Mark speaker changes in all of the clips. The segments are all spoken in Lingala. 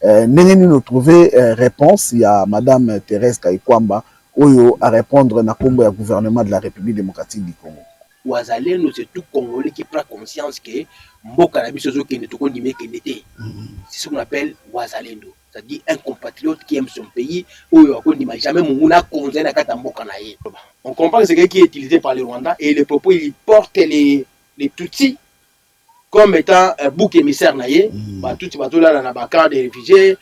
Speaker 1: nous trouver réponse. Il y a Madame Thérèse Kaikwamba Oyo à répondre na kombo ya gouvernement de la République démocratique du Congo.
Speaker 2: Wazalendo, c'est tout Congolais qui prend conscience que Mboka na biso qui ne toko ndime kendete. C'est ce qu'on appelle Wazalendo. C'est-à-dire un compatriote qui aime son pays, Oyo akondima jamais munguna konza na kata Mboka na ye. On comprend que c'est quelqu'un qui est utilisé par le Rwanda et les propos il porte les Tutsis comme étant un bouc émissaire na ye. Ba Tutsi bato là na ba camp de réfugiés.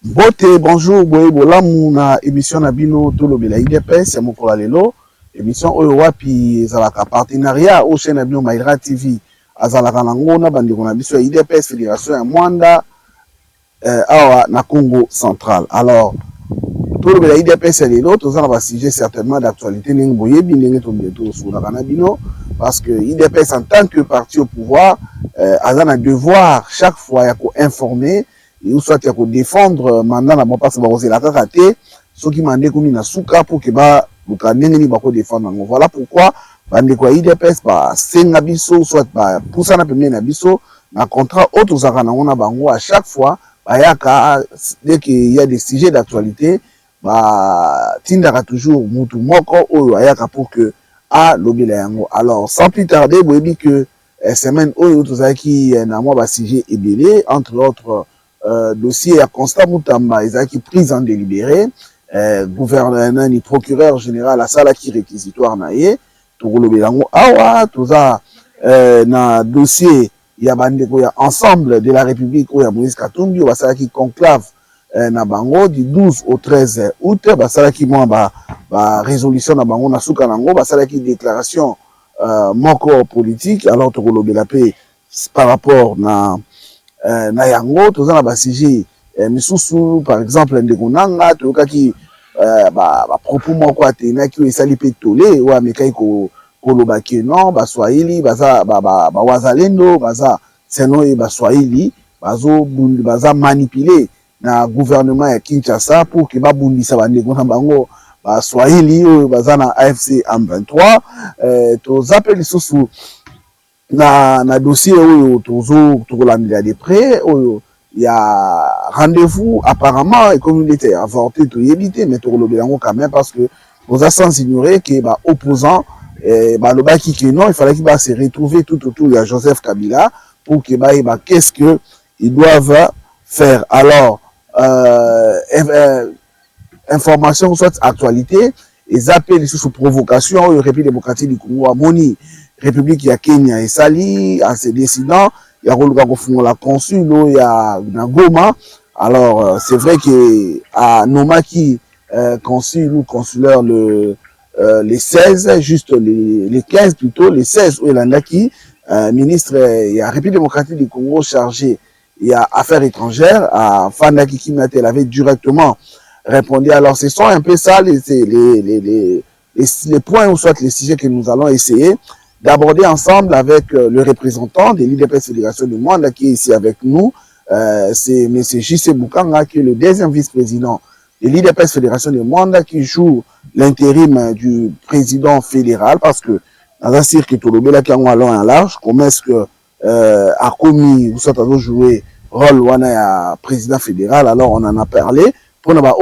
Speaker 1: Bote, bonjour, boye bolamu na émission na bino tolobela IDPS ya mokola lelo. Émission oyo wapi ezalaka partenariat au chaîne na bino Maïra TV azalaka nango na bandeko na biso ya IDPS Fédération ya Mwanda awa na Congo central. Alors, tolobela IDPS ya lelo tozana ba sujet certainement d'actualité ndenge boyebi ndenge tombieto solaka na bino parce que IDPS en tant que parti au pouvoir azana devoir chaque fois ya ko informer ou soit ya ko défendre mandat na bon parce ba kozela kaka te soki mande komi na suka pour que ba luka ndenge ni ba ko défendre ngo. Voilà pourquoi bande kwa IDPS ba senga biso soit ba poussa na pemie na biso na contrat autres zaka na ngona bango à chaque fois ba yaka dès qu'il y a des sujets d'actualité ba tindaka toujours mutu moko oyo ayaka pour que a lobela yango. Alors sans plus tarder boyebi que semaine oyo tozaki na mwa ba sujet ebele entre autres dossier à Constant Moutamba, qui prise en délibéré, gouverneur ni procureur général à sala qui réquisitoire naie, Togolo Belango awa, toza na dossier ya bandeko ya ensemble de la République ou ya Moïse Katumbi, ou basala qui conclave na bango du 12 au 13 août, basala qui moi ba résolution na bango na suka nango, basala qui déclaration moko politique, alors Togolo Belapé par rapport na yango tozana ba sujet misusu par exemple ndeko nanga tokaki ba propos moko atena ki esali pe tolé wa mekai ko koloba ke non ba Swahili baza ba wazalendo baza seno e ba Swahili baza manipuler na gouvernement ya Kinshasa pour que ba bundisa ba ndeko na bango ba Swahili oyo baza na AFC M23 tozape lisusu na dossier oyo tokolandela de près oyo ya rendez-vous apparemment et communauté avorté toyebi te mais tokolobela yango quand même parce que oza sans ignorer que ba opposant balobaki que non il fallait qu'il va se retrouver tout autour de Joseph Kabila pour que ba qu'est-ce que ils doivent faire. Alors information soit actualité et appels sous provocation oyo République démocratique du Congo amoni République ya Kenya et Sali en se décidant il y a roluka kofungola consul ya na Goma. Alors c'est vrai que à Nomaki consul ou consulaire les 16 juste les 15 plutôt les 16 où Elandaki ministre ya République démocratique du Congo chargé il y a affaires étrangères à Fandaki Kimate elle avait directement répondu. Alors ce sont un peu ça les points ou soit les sujets que nous allons essayer d'aborder ensemble avec le représentant de l'IDPS Fédération du Mwanda qui est ici avec nous. C'est M. J.C. Boukanga qui est le deuxième vice-président de l'IDPS Fédération du Mwanda qui joue l'intérim du président fédéral parce que dans un cirque Tolobela qui a un long et large, comment est-ce que a commis ou soit à jouer rôle wana président fédéral. Alors on en a parlé. Pour nous avoir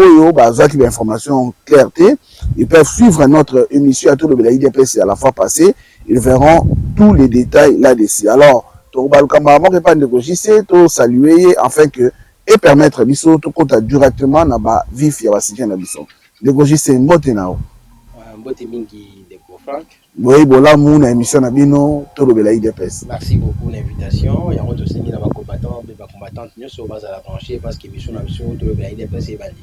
Speaker 1: information clarté, ils peuvent suivre notre émission à tout le IDPS à la fois passée. Ils verront tous les détails là-dessus. Alors, saluer afin que et permettre biso to compte directement na ba vif ya basiki na biso. Négocier mbote nao.
Speaker 2: Mbote mingi de Franck.
Speaker 1: Oui, bola mu na émission na bino to le IDPS.
Speaker 2: Merci beaucoup l'invitation. Il y a autre aussi na ba combattant, ba combattantes nous sur base à la tranchée parce que émission na biso to le IDPS est bandi.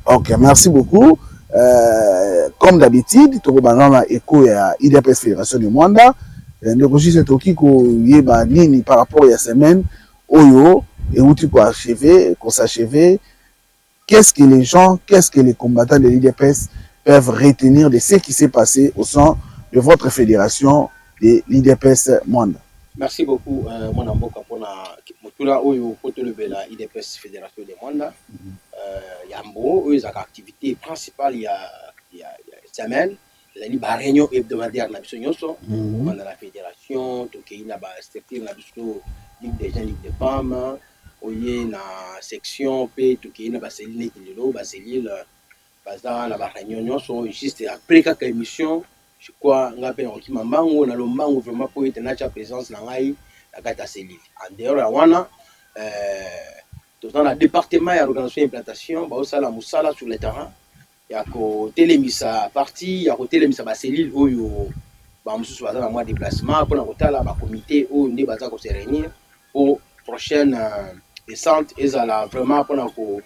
Speaker 1: OK, merci beaucoup. Comme d'habitude, to banana écho ya IDPS Fédération du Mwanda. Négocier toki ko yeba nini par rapport à semaine oyo et où tu peux achever, qu'on s'achever. Qu'est-ce que les gens, qu'est-ce que les combattants de l'IDPS peuvent retenir de ce qui s'est passé au sein de votre fédération de l'IDPS Mwanda?
Speaker 2: Merci beaucoup, mon amboka pour la oyo la IDPS Fédération de Mwanda. Yambo, eux, activité principale, il y a semaine, il y a une réunion hebdomadaire dans la fédération, il y a une Ligue des jeunes, Ligue des femmes, il y a une section, il y a une cellule, la réunion, juste après chaque émission, je crois, on a vraiment pour être notre présence dans la cellule. En dehors, dans le département de l'organisation et implantation, il y a Moussala sur le terrain. Il y a télémisa parti, il y a télémisa cellule où il y a un déplacement pour un comité où on va se réunir pour prochaine descente et ça vraiment pour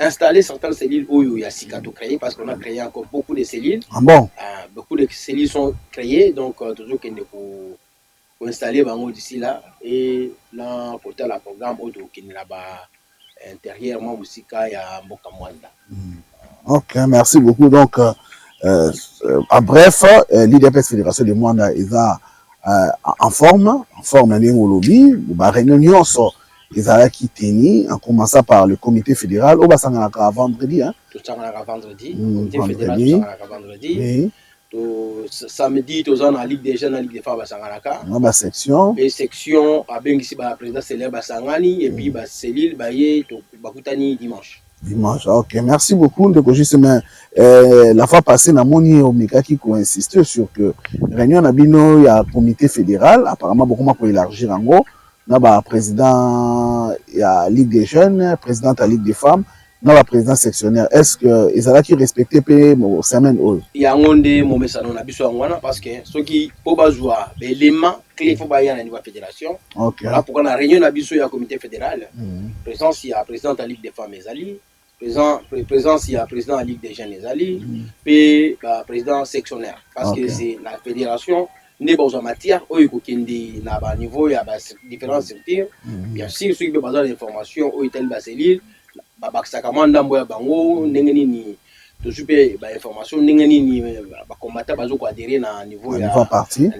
Speaker 2: installer certaines cellules où il y a Sikato créé parce qu'on a créé encore beaucoup de cellules.
Speaker 1: Ah bon?
Speaker 2: Beaucoup de cellules sont créées, donc toujours qu'il faut installer d'ici là et là pour le programme qui est là-bas intérieurement aussi il y a Mboka Mwanda.
Speaker 1: Ok, merci beaucoup. Donc, en bref, l'IDPS Fédération de Mwanda est en forme d'un lobby, réunion sort. Ils ont quitté en commençant par le comité fédéral au Basanganaka vendredi.
Speaker 2: Tout ça vendredi. Comité fédéral vendredi. Oui. Samedi, tout ça dans la Ligue des jeunes, la Ligue des femmes Basanganaka.
Speaker 1: Ma section.
Speaker 2: Et section, à Bengisi, la présidence célèbre Basangani, et puis Célil, Baye, Bakutani dimanche.
Speaker 1: Dimanche, ok. Merci beaucoup. Donc, justement, la fois passée, Namoni Omega qui a insisté sur que réunion Nabino, il y a un comité fédéral, apparemment beaucoup moins pour élargir en gros. Il y a président, il y a Ligue des jeunes, président de la Ligue des femmes, il y a président sectionnaire. Est-ce que ils ont qui respecté au semaine?
Speaker 2: Il y a un monde, mon message, on a besoin parce que ceux qui peuvent jouer, l'élément clé, il faut pas y aller à niveau fédération. Voilà pourquoi on a réunion, on a besoin du comité fédéral. Présence, il y a président de la Ligue des femmes, Ezali. Présence, il y a président de la Ligue des jeunes, Ezali. Puis, président sectionnaire. Parce que c'est la fédération. N'est pas en matière, au niveau, il y a différents structures. Bien sûr, ceux qui ont besoin d'informations, au tel Baselil, Baksakaman, Bango, Nengeni, tout super information, Nengeni, combattant, Bazo, adhérer à niveau parti.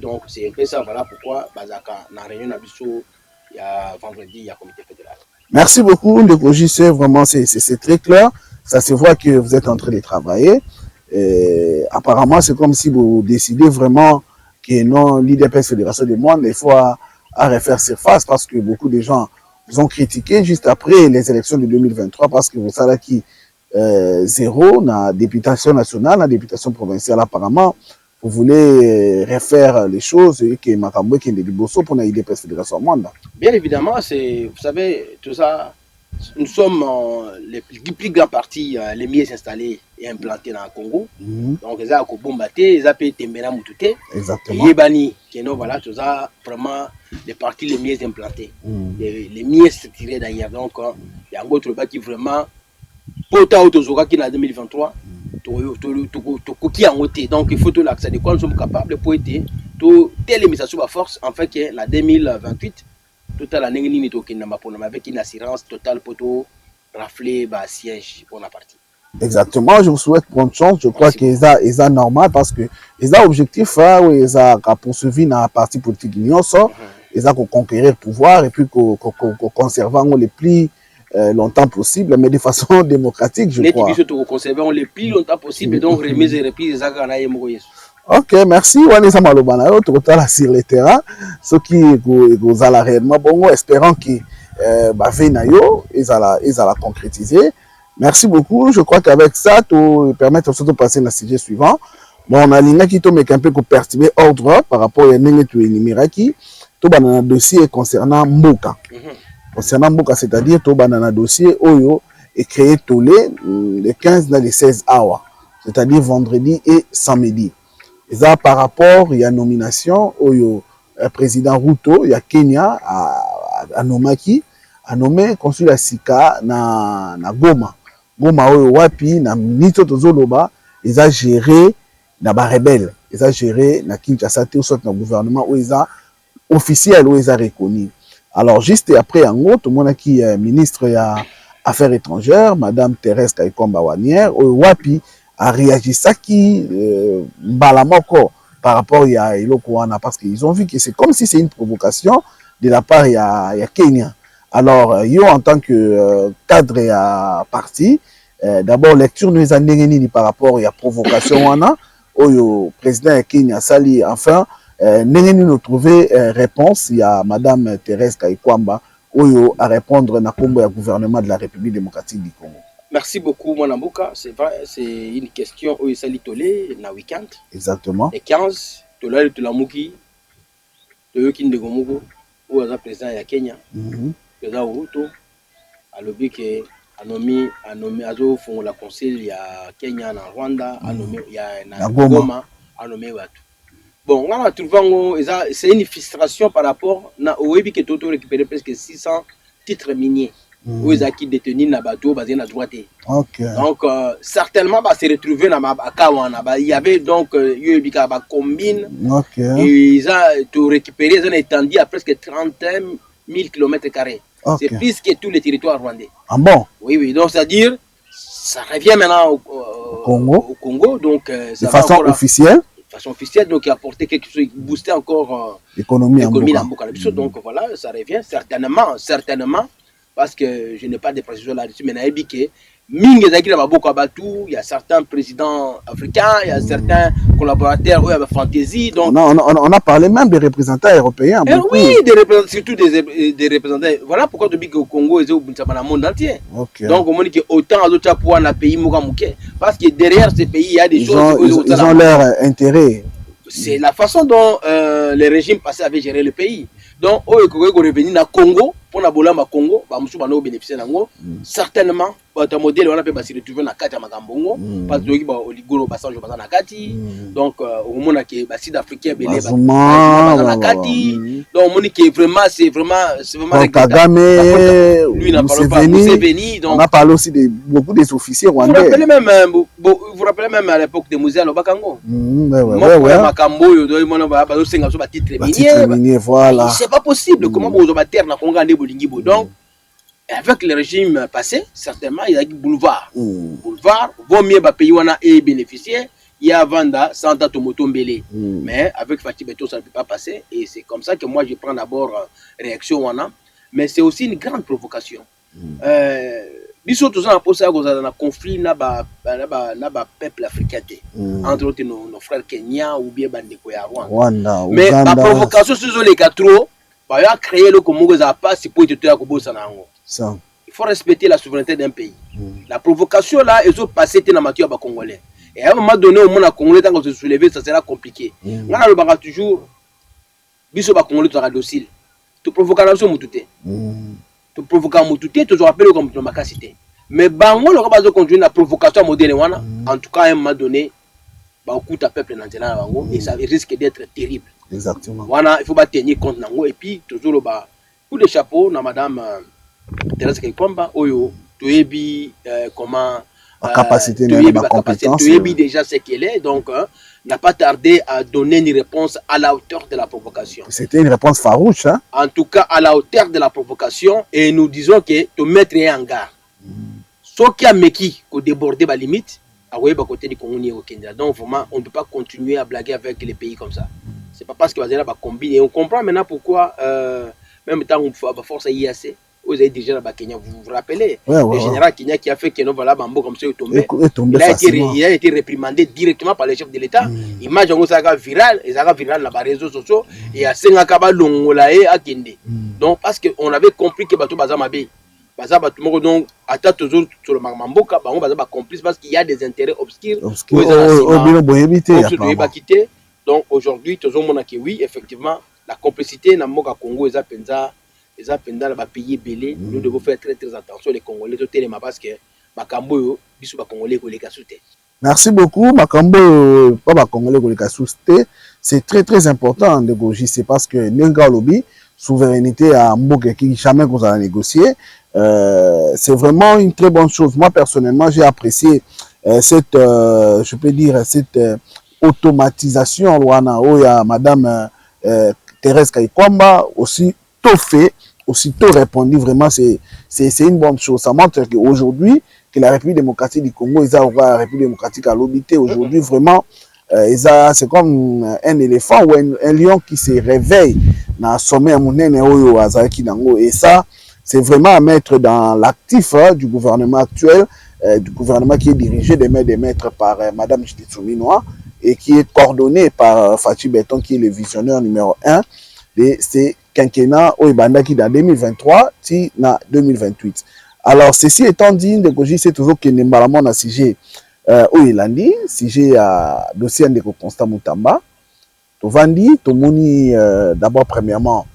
Speaker 2: Donc, c'est un peu ça, voilà pourquoi Bazaka, dans la réunion d'Abisso, il y a vendredi, il y a comité fédéral.
Speaker 1: Merci beaucoup, le projet, vraiment, c'est très clair. Ça se voit que vous êtes en train de travailler. Et apparemment, c'est comme si vous décidez vraiment que non, l'IDPS Fédération de Mwanda, il faut à refaire surface parce que beaucoup de gens vous ont critiqué juste après les élections de 2023 parce que vous savez qui zéro dans la députation nationale, la députation provinciale apparemment, vous voulez refaire les choses et que Makambo qui est de Liboso pour l'IDPS Fédération de Mwanda.
Speaker 2: Bien évidemment, c'est, vous savez, tout ça, nous sommes les plus grands partis, les mieux installés et implantés dans le Congo. Donc, ils ont combattu, ils ont pu Tembera Moutouté.
Speaker 1: Exactement.
Speaker 2: Yébani, qui nous, voilà, tout ça, vraiment les partis les mieux implantés, les mieux structurés d'ailleurs. Donc, il y a un autre qui vraiment, pour ta autozoka qui est en 2023, qui a ôté. Donc, il faut tout l'accès de quoi nous sommes capables pour aider, telle émission à force, en fait, que la 2028, total avec une assurance totale pour tout rafler siège pour la partie.
Speaker 1: Exactement, je vous souhaite bonne chance. Je crois qu'ils sont normal parce que ils ont objectif, ils ont poursuivi dans la partie politique l'Union, ils ont conquérir le pouvoir et puis conserver le plus longtemps possible, mais de façon démocratique, je crois.
Speaker 2: Conserver le plus longtemps possible, donc remise et reprise des agrands.
Speaker 1: Ok, merci. On est sur le terrain. Ceux qui vous allez réellement bon, espérant qu'ils ils allaient concrétiser. Merci beaucoup. Je crois qu'avec ça, tout permettre de passer au sujet suivant. Bon, on a l'INA qui tombe un peu pour perturber l'ordre par rapport à Numiraki. Tout un dossier concernant Mboka. Concernant Mboka, c'est-à-dire tout un dossier Oyo est créé tous les 15 dans les 16 hours, c'est-à-dire vendredi et samedi. Et ça, par rapport, il y a nomination au président Ruto, il y a Kenya à Nomaki, a nommé consul à Sika na Goma. Goma oyo wapi na minito tozoloba, ils a géré na ba rebelle, ils a géré na Kinshasa ou soit na gouvernement où ils a officiel où ils a reconnu. Alors juste après en gros, tout le monde qui est ministre ya Affaires étrangères, madame Thérèse Kaikomba Wanière, oyo wapi a réagi ça qui balamoko par rapport à Ilokoana parce qu'ils ont vu que c'est comme si c'est une provocation de la part de Kenya. Alors, yo en tant que cadre à parti, d'abord lecture nous a par rapport à provocation wana oyo président ya Kenya sali enfin nengeni nous trouver réponse il y a madame Thérèse Kayikwamba oyo à répondre na kombo ya gouvernement de la République démocratique du Congo.
Speaker 2: Merci beaucoup Mwanamboka, c'est vrai, c'est une question oyo sali tolé na week-end.
Speaker 1: Exactement.
Speaker 2: Et 15 tolali tolamuki toyo kindeko moko oyo aza président ya Kenya. Président Ruto alobi ke anomi azo fongola conseil ya Kenya na Rwanda anomi ya na Goma anomi watu. Bon, on a trouvé c'est une frustration par rapport na oyebi ke toto récupérer presque 600 titres miniers. Où ils ont détenu na bateau basé na droite.
Speaker 1: OK.
Speaker 2: Donc certainement va se retrouver na Kawana. Il y avait donc Yobika ba combine.
Speaker 1: OK.
Speaker 2: Et ils ont tout récupéré, ils ont étendu à presque 30 000 km².
Speaker 1: Okay.
Speaker 2: C'est plus que tous les territoires rwandais.
Speaker 1: Ah bon?
Speaker 2: Oui, oui. Donc, c'est-à-dire, ça revient maintenant au Congo. Donc,
Speaker 1: de façon officielle?
Speaker 2: De façon officielle, donc, il a apporté quelque chose, booster encore
Speaker 1: l'économie en
Speaker 2: Mboka. Donc, voilà, ça revient certainement, parce que je n'ai pas de précision là-dessus, mais il y a certains présidents africains, il y a certains collaborateurs de fantaisie. Donc
Speaker 1: on a parlé même des représentants européens.
Speaker 2: Oui, surtout des représentants. Voilà pourquoi depuis que le Congo est dans le monde entier.
Speaker 1: Okay.
Speaker 2: Donc on dit qu'autant d'autres pour un pays parce que derrière ces pays, il y a des choses.
Speaker 1: Ils ont leur intérêt.
Speaker 2: C'est la façon dont les régimes passés avaient géré le pays. Donc, au revenir dans Congo, pour la Bolama Congo, nous avons bénéficié d'ango. Certainement, notre modèle, on a pu se retrouver dans Kati Magambongo, parce que Oligoro Bassanjo Basana Kati. Donc, au moment où les Sud-Africains belé Basana Kati. Donc, c'est vraiment
Speaker 1: Kagame,
Speaker 2: lui n'a pas Museveni.
Speaker 1: On a parlé aussi de beaucoup des officiers rwandais.
Speaker 2: Vous rappelez même à l'époque de Moussa Lobakango.
Speaker 1: Ouais.
Speaker 2: Makambo, titre minier,
Speaker 1: voilà.
Speaker 2: C'est pas possible. Comment vous avez terre dans Congo Bolingibo. Donc, avec le régime passé, certainement, il y a des boulevards. Boulevard, vaut mieux payer et bénéficier. Il y a Vanda, Santa Tomoto Mbele. Mais avec Fatih Beto, ça ne peut pas passer. Et c'est comme ça que moi, je prends d'abord réaction. Mais c'est aussi une grande provocation. Biso tous en posé un conflit na ba peuple africain entre autres nos frères kenyans ou bien bandeko ya Rwanda. Mais la provocation sur les quatre ba ya créer le Congo za pas si pour te kobosa nango. Ça. Il faut respecter la souveraineté d'un pays. La provocation là ils ont passé na matière ba congolais. Et à un moment donné au monde congolais tant qu'on se soulever ça sera compliqué. Ngana le baka toujours biso ba congolais sera docile. Tu provocation mututé. Tu provoques Moutouté, tu te rappelles comme tu m'as cité. Mais Bango, le rabat de continuer la provocation modèle, en tout cas, à un moment donné, beaucoup de peuple dans et ça risque d'être terrible.
Speaker 1: Exactement.
Speaker 2: Voilà, il faut pas tenir compte nango et puis toujours le bas. Coup de chapeau, na madame Thérèse Kayikwamba, oyo, tu es comment.
Speaker 1: Capacité,
Speaker 2: ma compétence. Tu es déjà ce qu'elle est, donc n'a pas tardé à donner une réponse à la hauteur de la provocation.
Speaker 1: C'était une réponse farouche, hein?
Speaker 2: En tout cas, à la hauteur de la provocation, et nous disons que te mettre en garde. Ce qui a méqui, qu'on débordait la limite, à côté du Congo au Kenya. Donc vraiment, on ne peut pas continuer à blaguer avec les pays comme ça. C'est pas parce que va combiner. Et on comprend maintenant pourquoi, même temps où force à IAC, vous avez déjà la Kenya, vous vous rappelez, le général Kenya qui a fait que nous voilà Bambo comme ça est tombé. Il a été réprimandé directement par les chefs de l'État. Image en ça viral, et ça viral dans les réseaux sociaux et à Sengakaba Longolae à Kende. Donc parce qu'on avait compris que Bato Bazamabe, Bazabatu donc attaque toujours sur le Mamboka, on va complice parce qu'il y a des intérêts obscurs. Donc aujourd'hui, toujours mon oui, effectivement, la complicité dans le Congo est penza. Pays belé, nous devons faire très attention les Congolais parce que Makambo biso ba Congolais ko leka souté.
Speaker 1: Merci beaucoup Makambo pas Congolais ko leka souté, c'est très important de négocier, c'est parce que nenga lobby souveraineté à Mboka qui jamais qu'on a négocier, c'est vraiment une très bonne chose. Moi personnellement, j'ai apprécié cette je peux dire cette automatisation wana oya madame Thérèse Kayikwamba aussi tout fait, aussitôt répondu, vraiment c'est une bonne chose. Ça montre qu'aujourd'hui, que la République démocratique du Congo, la République démocratique à l'obité, aujourd'hui vraiment, c'est comme un éléphant ou un lion qui se réveille dans le sommet et ça, c'est vraiment à mettre dans l'actif du gouvernement actuel, du gouvernement qui est dirigé des mains des maîtres par Madame Jititsumi Noa et qui est coordonné par Fatou Béton, qui est le visionnaire numéro 1 de ces quinquennats au Ibanda qui dans 2023 si na 2028. Alors ceci étant dit, c'est toujours que Nembalamon a sujet au Ilandi, sujet à dossier de Constant Moutamba. Tovandi, Tomoni d'abord premièrement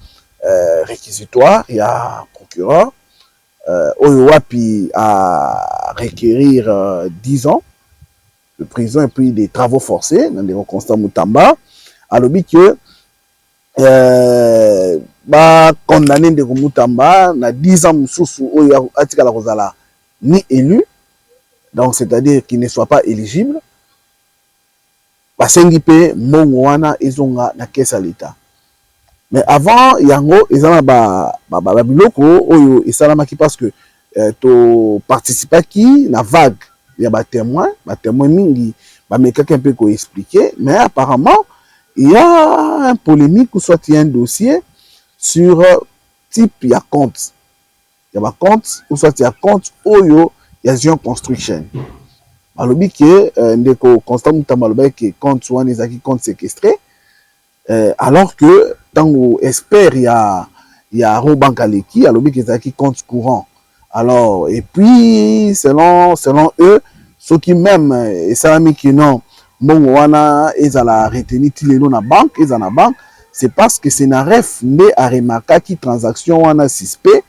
Speaker 1: réquisitoire, il y a procureur Oyowapi à requérir 10 ans de prison et puis des travaux forcés dans les Constant Moutamba. Alors que condamné de Moutamba na 10 ans sous Oyo Atika la Rosala ni élu, donc c'est-à-dire qu'il ne soit pas éligible. Basengi pe mongwana ezonga na caisse à l'État. Mais avant yango ezana ba biloko oyo esalamaki parce que to participa qui na vague il y a ba témoin mingi ba mekaka un peu ko expliquer, mais apparemment il y a un polémique ou soit il y a un dossier sur type il y a compte. Il y a ba compte ou soit il y a compte oyo il y a Zion Construction. Alobi que ndeko Constant Moutamba alobi que compte soit ezaki compte séquestré. Alors que dans espère il y a Robank Aleki alobi que ezaki compte courant. Alors et puis selon eux ceux qui même et salami qui non mbongo wana ezala retenu tilelo na banque ezana banque, c'est parce que c'est na ref nde a remarqué qui transaction wana suspect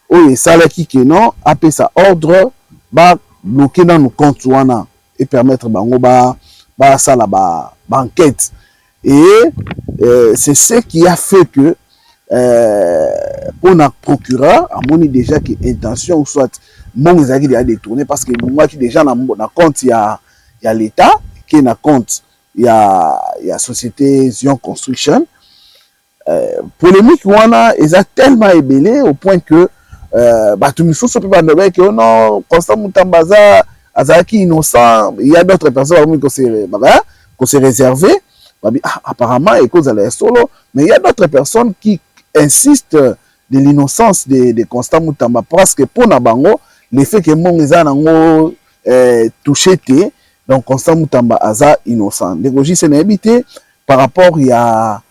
Speaker 1: oyo esalaki que non apé sa ordre ba bloquer dans nos comptes wana et permettre bango ba sala ba enquête. Et c'est ce qui a fait que pour un procureur a moni déjà que intention ou soit mon ezaki a détourné parce que moi qui déjà na compte il y a l'État qui na compte il y a société Zion Construction. Polémique wana eza tellement ébélé au point que bato misusu pe bandobe que non Constant Moutamba azaki innocent, il y a d'autres personnes qui s'est réservé. Apparemment et cause à la solo, mais il y a d'autres personnes qui insistent de l'innocence de Constant Moutamba parce que pour Nabango le fait que mon nango touché té donc Constant Moutamba aza innocent. Dégoji c'est n'habité par rapport il y a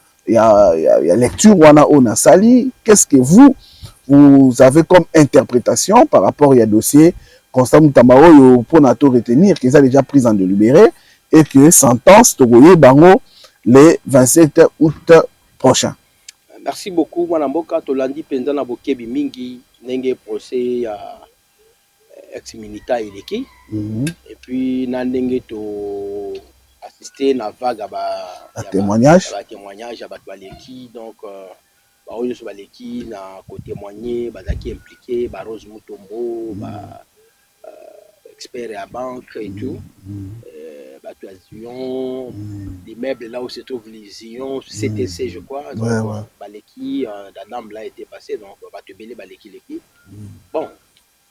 Speaker 1: lecture wana ona sali, qu'est-ce que vous avez comme interprétation par rapport il y a dossier Constant Moutamba oyo pour na to retenir qu'ils a déjà pris en délibéré et que sentence togoye bango le 27 août prochain.
Speaker 2: Merci beaucoup Mwanamboka tolandi penza na bokebi mingi nenge procès ya ex milita Eleki et puis na ndenge to assister na vague ba
Speaker 1: témoignage
Speaker 2: à Baleki donc ba oyo so Baleki na ko témoigner bazaki impliqué ba Rose Mutombo ba expert à banque et tout Zion, les meubles là où se trouvent les Zion, CTC je crois, donc Baleki, la dame là était passée, donc on va te bêler Baleki l'équipe. Bon,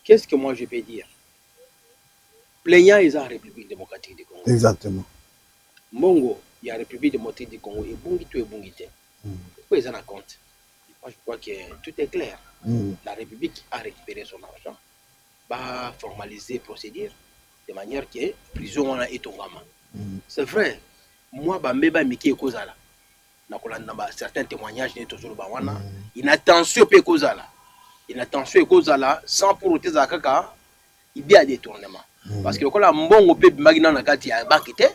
Speaker 2: qu'est-ce que moi je peux dire? Plaignant ils ont la République démocratique du Congo.
Speaker 1: Exactement.
Speaker 2: Mongo, il y a la République démocratique du Congo, et Bungito et Bungité. Pourquoi ils en ont compte? Moi je crois que tout est clair. La République a récupéré son argent, va formaliser procédure de manière que prison wana etongama. C'est vrai. Moi bambeba miki ekozala. Na kolanda ba certains témoignages ne tozolo ba wana. Inattention pe kozala. Inattention ekozala sans pour autant zakaka il y a des détournements. Parce que quand la mbongo pe magina na kati ya bakité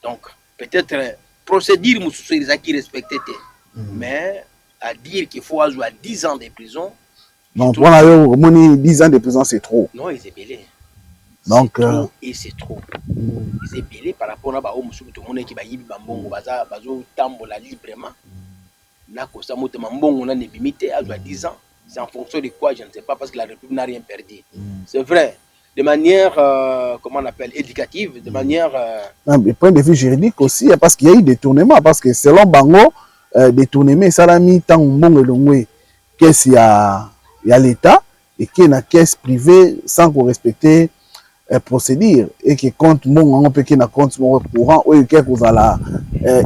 Speaker 2: donc peut-être procédure mususu ezaki respecté. Mais à dire qu'il faut ajouter 10 ans de prison.
Speaker 1: Non, pour la 10 ans de prison c'est trop.
Speaker 2: Non, ils est belé.
Speaker 1: Donc
Speaker 2: et c'est trop. Ils est belé par rapport à ba homme tout le monde qui ba yibi bambongo bazo tambola librement. Na ko sa moto mbongo na ne limité à 10 ans. C'est en fonction de quoi je ne sais pas parce que la République n'a rien perdu. C'est vrai. De manière comment on appelle éducative, de manière
Speaker 1: du point de vue juridique aussi parce qu'il y a eu détournement parce que selon Bango détournement ça l'a mis tant mbongo longwe qu'est-ce qu'il y a l'État et qui est une caisse privée sans qu'on respecte procédure et qui compte mon on peut qu'il na compte mon courant ou que vous allez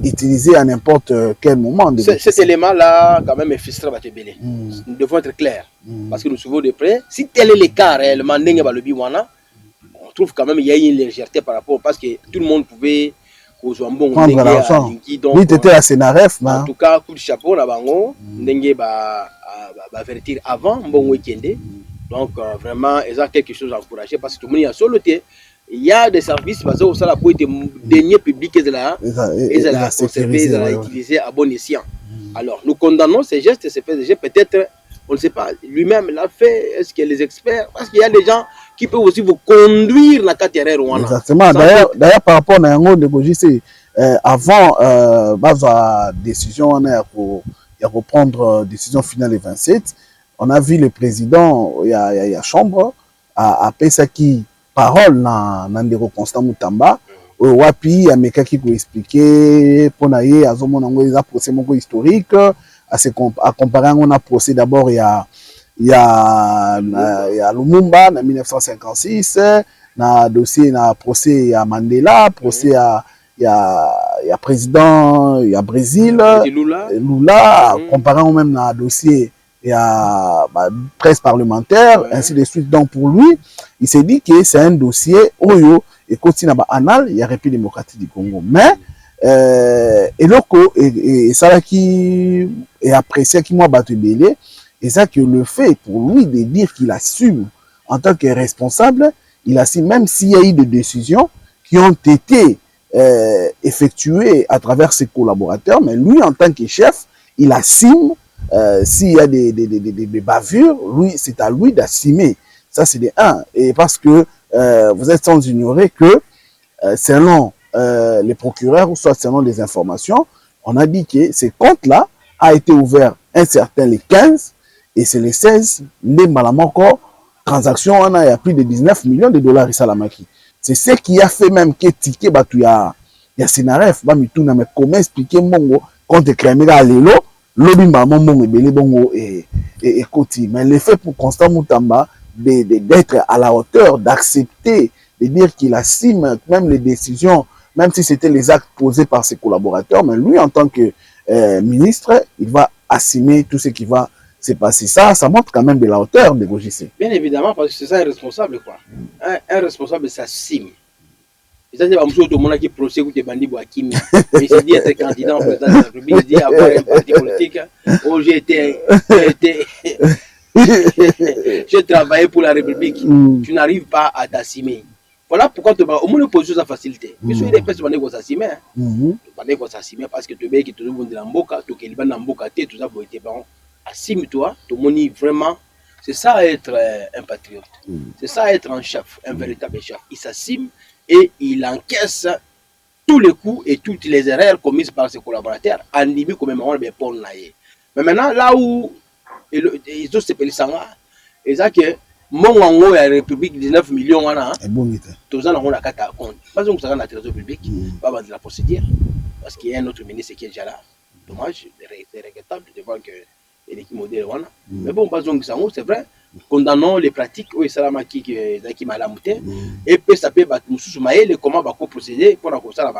Speaker 1: utiliser à n'importe quel moment.
Speaker 2: Cet élément là quand même est frustrant à te belé. Nous devons être clairs parce que nous souvent de près si tel est le cas réellement n'engue ba le biwana on trouve quand même il y a une légèreté par rapport, parce que tout le monde pouvait
Speaker 1: prendre l'argent. Oui, tu étais à Sénaref.
Speaker 2: En tout cas, coup de chapeau là bango, ndenge ba vertir avant bon week-end. Donc vraiment, ils ont quelque chose à encourager, parce que tout le monde a soloté. Il y a des services parce que ça la pour être dernier public et la conserver, la utiliser à bon escient. Alors nous condamnons ces gestes, ces faits de gestes, peut-être on ne sait pas, lui-même l'a fait, est-ce que les experts, parce qu'il y a des gens qui peuvent aussi vous conduire la carrière.
Speaker 1: Exactement. D'ailleurs, par rapport à Nango de Gogissé, avant la décision, on a pour prendre décision finale le 27, on a vu le président, il y a chambre, à Pesaki, parole dans Ndeko Constant Moutamba, wapi, il y a qui peut expliquer, pour naïe, à Zomo Nango, il y a un procès historique, à comparer, on a procès d'abord, il y a Lumumba en 1956, na dossier na procès à Mandela, procès à président il y a Brésil, Lula, comparant même na dossier il y a presse parlementaire, ainsi de suite. Donc pour lui, il s'est dit que c'est un dossier oyo et continue à anal, il y a République démocratique du Congo. Mais et ça qui est apprécié qui moi battu belé. Et ça que le fait pour lui de dire qu'il assume en tant que responsable, il assume même s'il y a eu des décisions qui ont été effectuées à travers ses collaborateurs, mais lui en tant que chef, il assume s'il y a des bavures, lui c'est à lui d'assumer. Ça c'est des 1. Et parce que vous êtes sans ignorer que selon les procureurs ou soit selon les informations, on a dit que ce compte-là a été ouvert un certain les 15 et c'est les 16, les malamoko, transaction, on a plus de 19 millions de dollars à Salamaki. C'est ce qui a fait même que ticket batu ya Sénaref, ba mituna mais comment expliquer mongo quand te créer à l'élo, lobby maman mongo belé bongo et koti. Mais l'effet pour Constant Moutamba d'être à la hauteur, d'accepter, de dire qu'il assume même les décisions, même si c'était les actes posés par ses collaborateurs, mais lui en tant que ministre, il va assumer tout ce qui va se passer. Ça montre quand même de la hauteur de Gogissé.
Speaker 2: Bien évidemment, parce que c'est ça un responsable, quoi. Un responsable s'assume. C'est-à-dire que tout le monde qui procède ou des bandits Boakimi, mais c'est dit être candidat en président de la République, il dit avoir un parti politique. Oh, j'ai travaillé pour la République. Tu n'arrives pas à t'assumer. Voilà pourquoi tu vas au moins une position de facilité. Mais si les personnes vont s'assumer, parce que tu veux que tout le monde de l'amboka, tout le monde de l'amboka, tout ça pour être bon. Assume-toi, tout le monde vraiment. C'est ça être un patriote. C'est ça être un chef, un véritable chef. Il s'assume et il encaisse tous les coups et toutes les erreurs commises par ses collaborateurs. En limite, comme même on les pond là. Mais maintenant, là où ils ont se payé ça, et ça que mon ango la République 19 millions wana. Tous en ont la carte à compte. Pas donc ça dans la trésor public, pas de la procédure, parce qu'il y a un autre ministre qui est déjà là. Dommage, c'est regrettable de voir que l'équipe modèle wana. Mais bon, pas donc ça, c'est vrai. Condamnons les pratiques où Salama qui m'a la mouté et puis ça peut battre sous maïle comment va procéder pour la ça là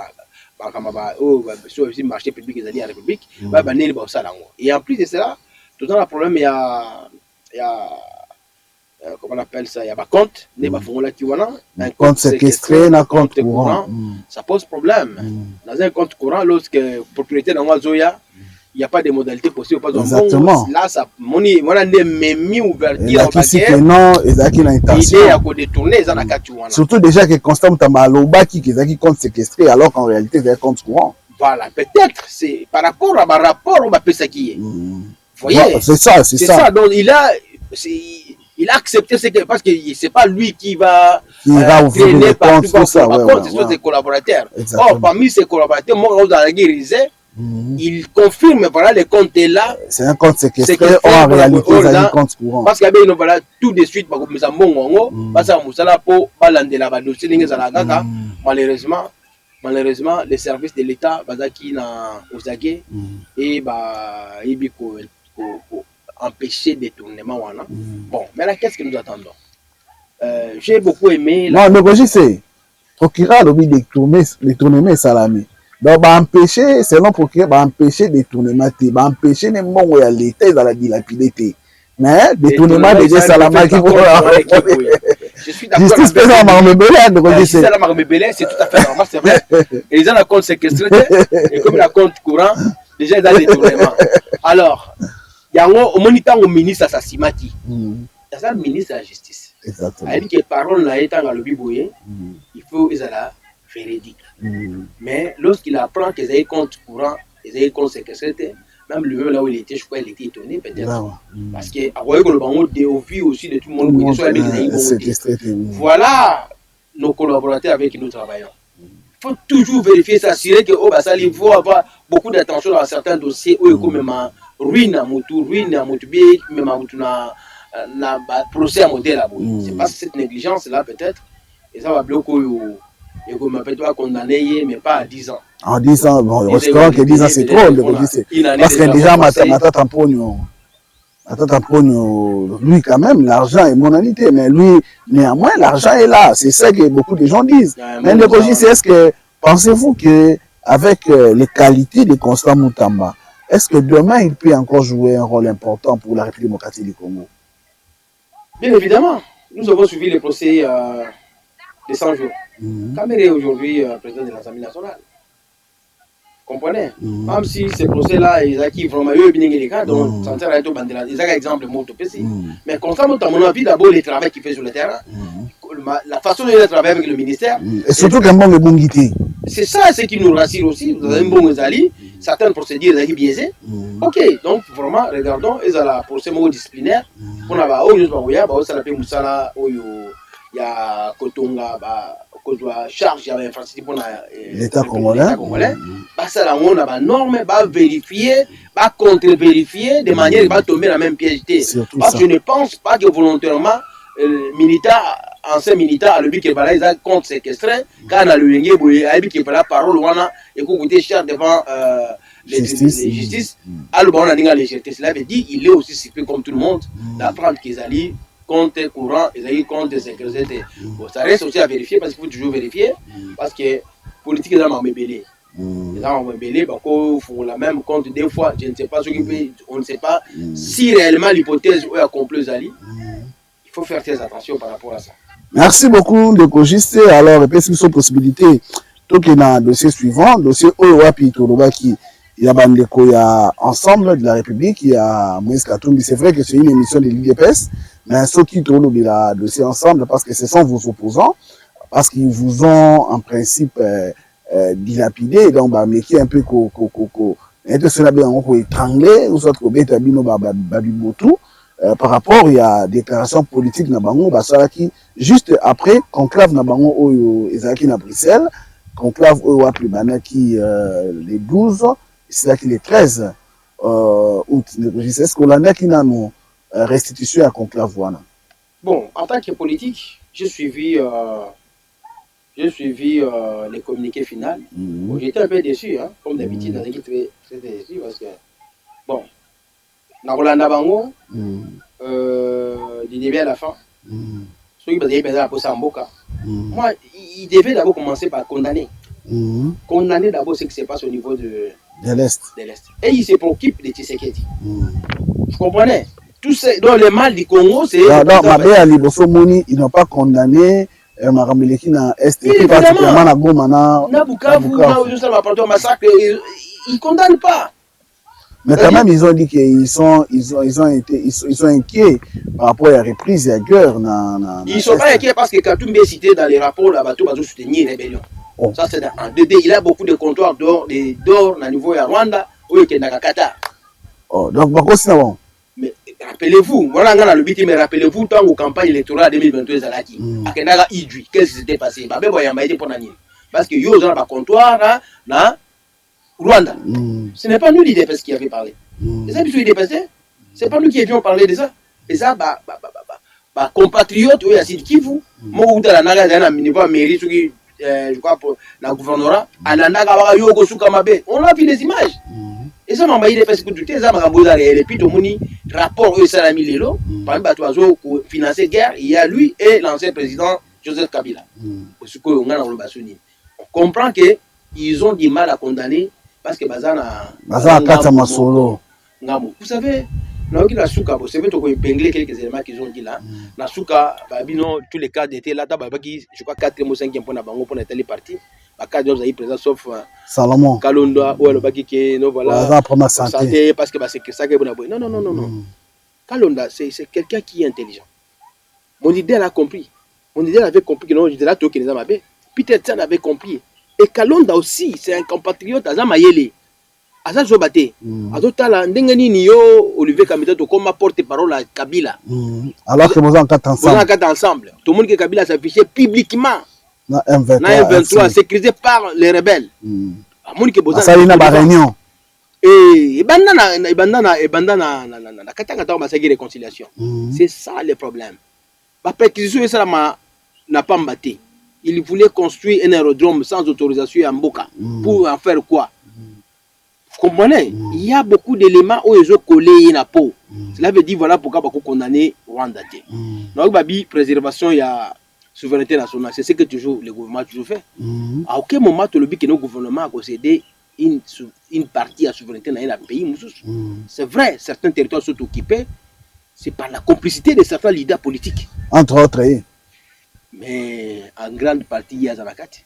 Speaker 2: sur le marché public et la République va bannir le ça là. Et en plus de cela, tout dans le problème il y a comment on appelle ça, il y a un compte, un compte
Speaker 1: séquestré, un compte courant.
Speaker 2: Ça pose problème. Dans un compte courant, lorsque le propriétaire d'un Zoya, il n'y a pas de modalité possible.
Speaker 1: Exactement.
Speaker 2: Là, ça, mon mis ouverture
Speaker 1: non, il a
Speaker 2: intention. Il a détourné,
Speaker 1: surtout déjà que Constant Moutamba qui compte séquestré, alors qu'en réalité, c'est un compte courant.
Speaker 2: Voilà, peut-être, c'est par rapport à un rapport, on va appeler ça qui est. Vous voyez,
Speaker 1: c'est ça.
Speaker 2: Donc, il a accepté ce que, parce que c'est pas lui qui va
Speaker 1: traîner par tout ça.
Speaker 2: Ce sont ses collaborateurs. Or, parmi ses collaborateurs, moi, on a guérisé. Il confirme, voilà, le compte est là.
Speaker 1: C'est un compte séquestré, en réalité, c'est un compte courant.
Speaker 2: Parce qu'il y a voilà, tout de suite, parce que malheureusement, les services de l'État, qui ont et empêcher détournement. Bon, maintenant, qu'est-ce que nous attendons? J'ai beaucoup aimé.
Speaker 1: Non, mais je sais. Procureur a détourner Salami. Donc, empêcher, selon procureur, empêcher détournement, empêcher les mots à l'État dans la dilapidité. Mais détournement de Salama qui
Speaker 2: Je suis d'accord.
Speaker 1: Justice pénale
Speaker 2: Marmebelé, c'est tout à fait normal, c'est vrai. Et ils ont un compte séquestré, et comme il a un compte courant, déjà ils ont des détournements. Alors, il y a un moniteur au ministre Assasimati. Il y a un ministre de la Justice.
Speaker 1: Exactement.
Speaker 2: Il dit que parole là étant dans le biboye, il faut qu'ils aient la véridique. Mais lorsqu'il apprend qu'ils aient compte courant, ils aient compte séquestré, même lui-même là où il était, je crois qu'il était étonné peut-être. Parce que à voyer que le bango au vu aussi de tout le monde, voilà nos collaborateurs avec qui nous travaillons. Il faut toujours vérifier, s'assurer que il faut avoir beaucoup d'attention dans certains dossiers où il y a même ruine à motu, même à procès à modèle. C'est parce que cette négligence là peut-être, et ça va bloquer. Et qu'on m'appelle toi condamné, mais pas à 10 ans.
Speaker 1: En 10 ans, bon, je crois que 10 ans c'est trop, parce que déjà, ma tante Amponio, lui quand même, l'argent est monalité, mais lui, néanmoins, l'argent est là. C'est ça que beaucoup de gens disent. Mais le projet, c'est est-ce que, pensez-vous qu'avec les qualités de Constant Moutamba, est-ce que demain, il peut encore jouer un rôle important pour la République démocratique du Congo?
Speaker 2: Bien évidemment. Nous avons suivi le procès de 100 jours. Kamere est aujourd'hui président de l'Assemblée nationale. Vous comprenez? Même si ces procès-là, ils ont qui vraiment eu bien les cas, donc ça sert à tout bandela. Ils ont un exemple de PC. Mais constamment, à mon avis, d'abord, le travail qu'il fait sur le terrain, la façon dont il travaille avec le ministère.
Speaker 1: Et surtout qu'un bon guité.
Speaker 2: C'est ça ce qui nous rassure aussi. Vous avez un bon Zali, certaines procédures sont biaisées. Ok, donc vraiment, regardons, ils ont la procès disciplinaire. On a il y a Kotonga, qu'on doit charger l'infrastructure pour
Speaker 1: l'État congolais.
Speaker 2: Ça, là, on a des normes, vérifier, contre-vérifier, de manière à tomber dans la même piège. Parce que je ne pense pas que volontairement, ancien militaire, le but qu'il a été contre séquestré, quand on a le Yengue, il a dit la parole, et qu'on était cher devant la justice, alors on a dit la légèreté. Cela veut dire qu'il est aussi suspect comme tout le monde d'apprendre qu'ils allaient compte courant, ils ont compte sécurité. Bon, ça reste aussi à vérifier parce qu'il faut toujours vérifier parce que politique est dans ma mébélé. Dans ma mébélé, il faut la même compte des fois. Je ne sais pas ce qui peut, on ne sait pas si réellement l'hypothèse est accomplie. Il faut faire très attention par rapport à ça.
Speaker 1: Merci beaucoup de Cogiste. Alors, et puis, possibilité, tout est dans le dossier suivant, dossier Oyoapi Tolobaki. Il y a Bandeko, il y a Ensemble de la République, il y a Moïse Katumbi. C'est vrai que c'est une émission de l'IDPS, mais ceux qui tournent le dossier Ensemble, parce que ce sont vos opposants, parce qu'ils vous ont en principe dilapidé, donc mais qui est un peu étranglé, ou soit par rapport il y a déclaration politique na bango qui juste après conclave na bango oyo ezaki na Bruxelles, conclave oyo wapi banaki les 12 c'est là qu'il est 13 août. Est-ce qu'on a qui n'a nous restitution à conclave wana?
Speaker 2: Bon, en tant que politique, j'ai suivi les communiqués finaux. Bon, j'étais un peu déçu, hein, comme d'habitude, dans l'équipe très déçu parce que bon, na Rolanda Bango, du début à la fin, ceux qui avaient besoin de ça en boca. Moi, il devait d'abord commencer par condamner. Condamner d'abord ce qui se passe au niveau de l'Est. Et il se préoccupe de Tshisekedi. Vous comprenez? Tout ça, dans le mal du Congo, c'est...
Speaker 1: Non, Mabé Ali Bosomoni, ils n'ont pas condamné Marameleki dans l'Est, et particulièrement à Goma,
Speaker 2: na Bukavu, massacre, ils ne condamnent pas.
Speaker 1: Mais quand même, ils ont dit qu'ils sont inquiets par rapport à la reprise et à la guerre.
Speaker 2: Ils ne sont pas inquiets parce que Katumbi est cité dans les rapports, là-bas, tout va soutenir la rébellion. Ça, c'est en 2D. Il a beaucoup de comptoirs d'or, au niveau de Rwanda, ou au Qatar.
Speaker 1: Donc, pourquoi c'est bon?
Speaker 2: Mais rappelez-vous, voilà, mais rappelez-vous, tant que campagne électorale 2022, à Kenaga Idri, qu'est-ce qui s'était passé? Parce que yo ont un comptoir là, Rwanda. Ce n'est pas nous l'IDPS qui avait parlé. C'est ça, c'est pas nous qui avions parlé de ça. Et ça, compatriotes, oui, à Sud Kivu, moi, où dans la naga, niveau mairie, je crois, pour la gouvernorat, on a vu les images. Et ça m'a envoyé des fesses de ça m'a envoyé et puis tout le monde rapport eux ça l'a mis l'élo par exemple pour financer guerre il y a lui et l'ancien président Joseph Kabila. On comprend que ils ont du mal à condamner parce que Bazana
Speaker 1: Kata Masolo.
Speaker 2: Vous savez Non, qui la souka, c'est vrai qu'on épingler quelques éléments qu'ils ont dit là. La souka, non, tous les cas étaient là, je crois 4e ou 5e point pour les partis. Cas de vous présent sauf
Speaker 1: Salomon
Speaker 2: Kalonda ou le baki qui non voilà
Speaker 1: santé
Speaker 2: parce que c'est ça que non non non non non Kalonda c'est quelqu'un qui est intelligent. Mon idée elle a compris. Mon idée avait compris que non j'étais là tout qui les a mabé. Peter Tsan avait compris et Kalonda aussi c'est un compatriote à Zamayele. À ça Zobaté. À tout à la ndengani niyo Olivier Kamita to comme porte-parole à Kabila.
Speaker 1: Alors que vous en quatre ensemble.
Speaker 2: Vous en quatre ensemble. Tout le monde que Kabila s'affichait publiquement.
Speaker 1: Na
Speaker 2: M23 sécurisé par les rebelles.
Speaker 1: Ça y est na réunion.
Speaker 2: Et bandana na katanga ta basaki réconciliation. C'est ça le problème. La perquisition ça n'a pas mbatté. Il voulait construire un aérodrome sans autorisation à Mboka. Pour en faire quoi? Vous comprenez? Il y a beaucoup d'éléments où ils ont collé na peau. Cela veut dire voilà pourquoi beaucoup condamné Rwanda. Donc babi préservation il y a souveraineté nationale, c'est ce que toujours le gouvernement toujours fait. À aucun moment, le but que nos gouvernements a concédé une partie à la souveraineté dans un pays. C'est vrai, certains territoires sont occupés, c'est par la complicité de certains leaders politiques.
Speaker 1: Entre autres.
Speaker 2: Mais en grande partie, il y a Zanakati.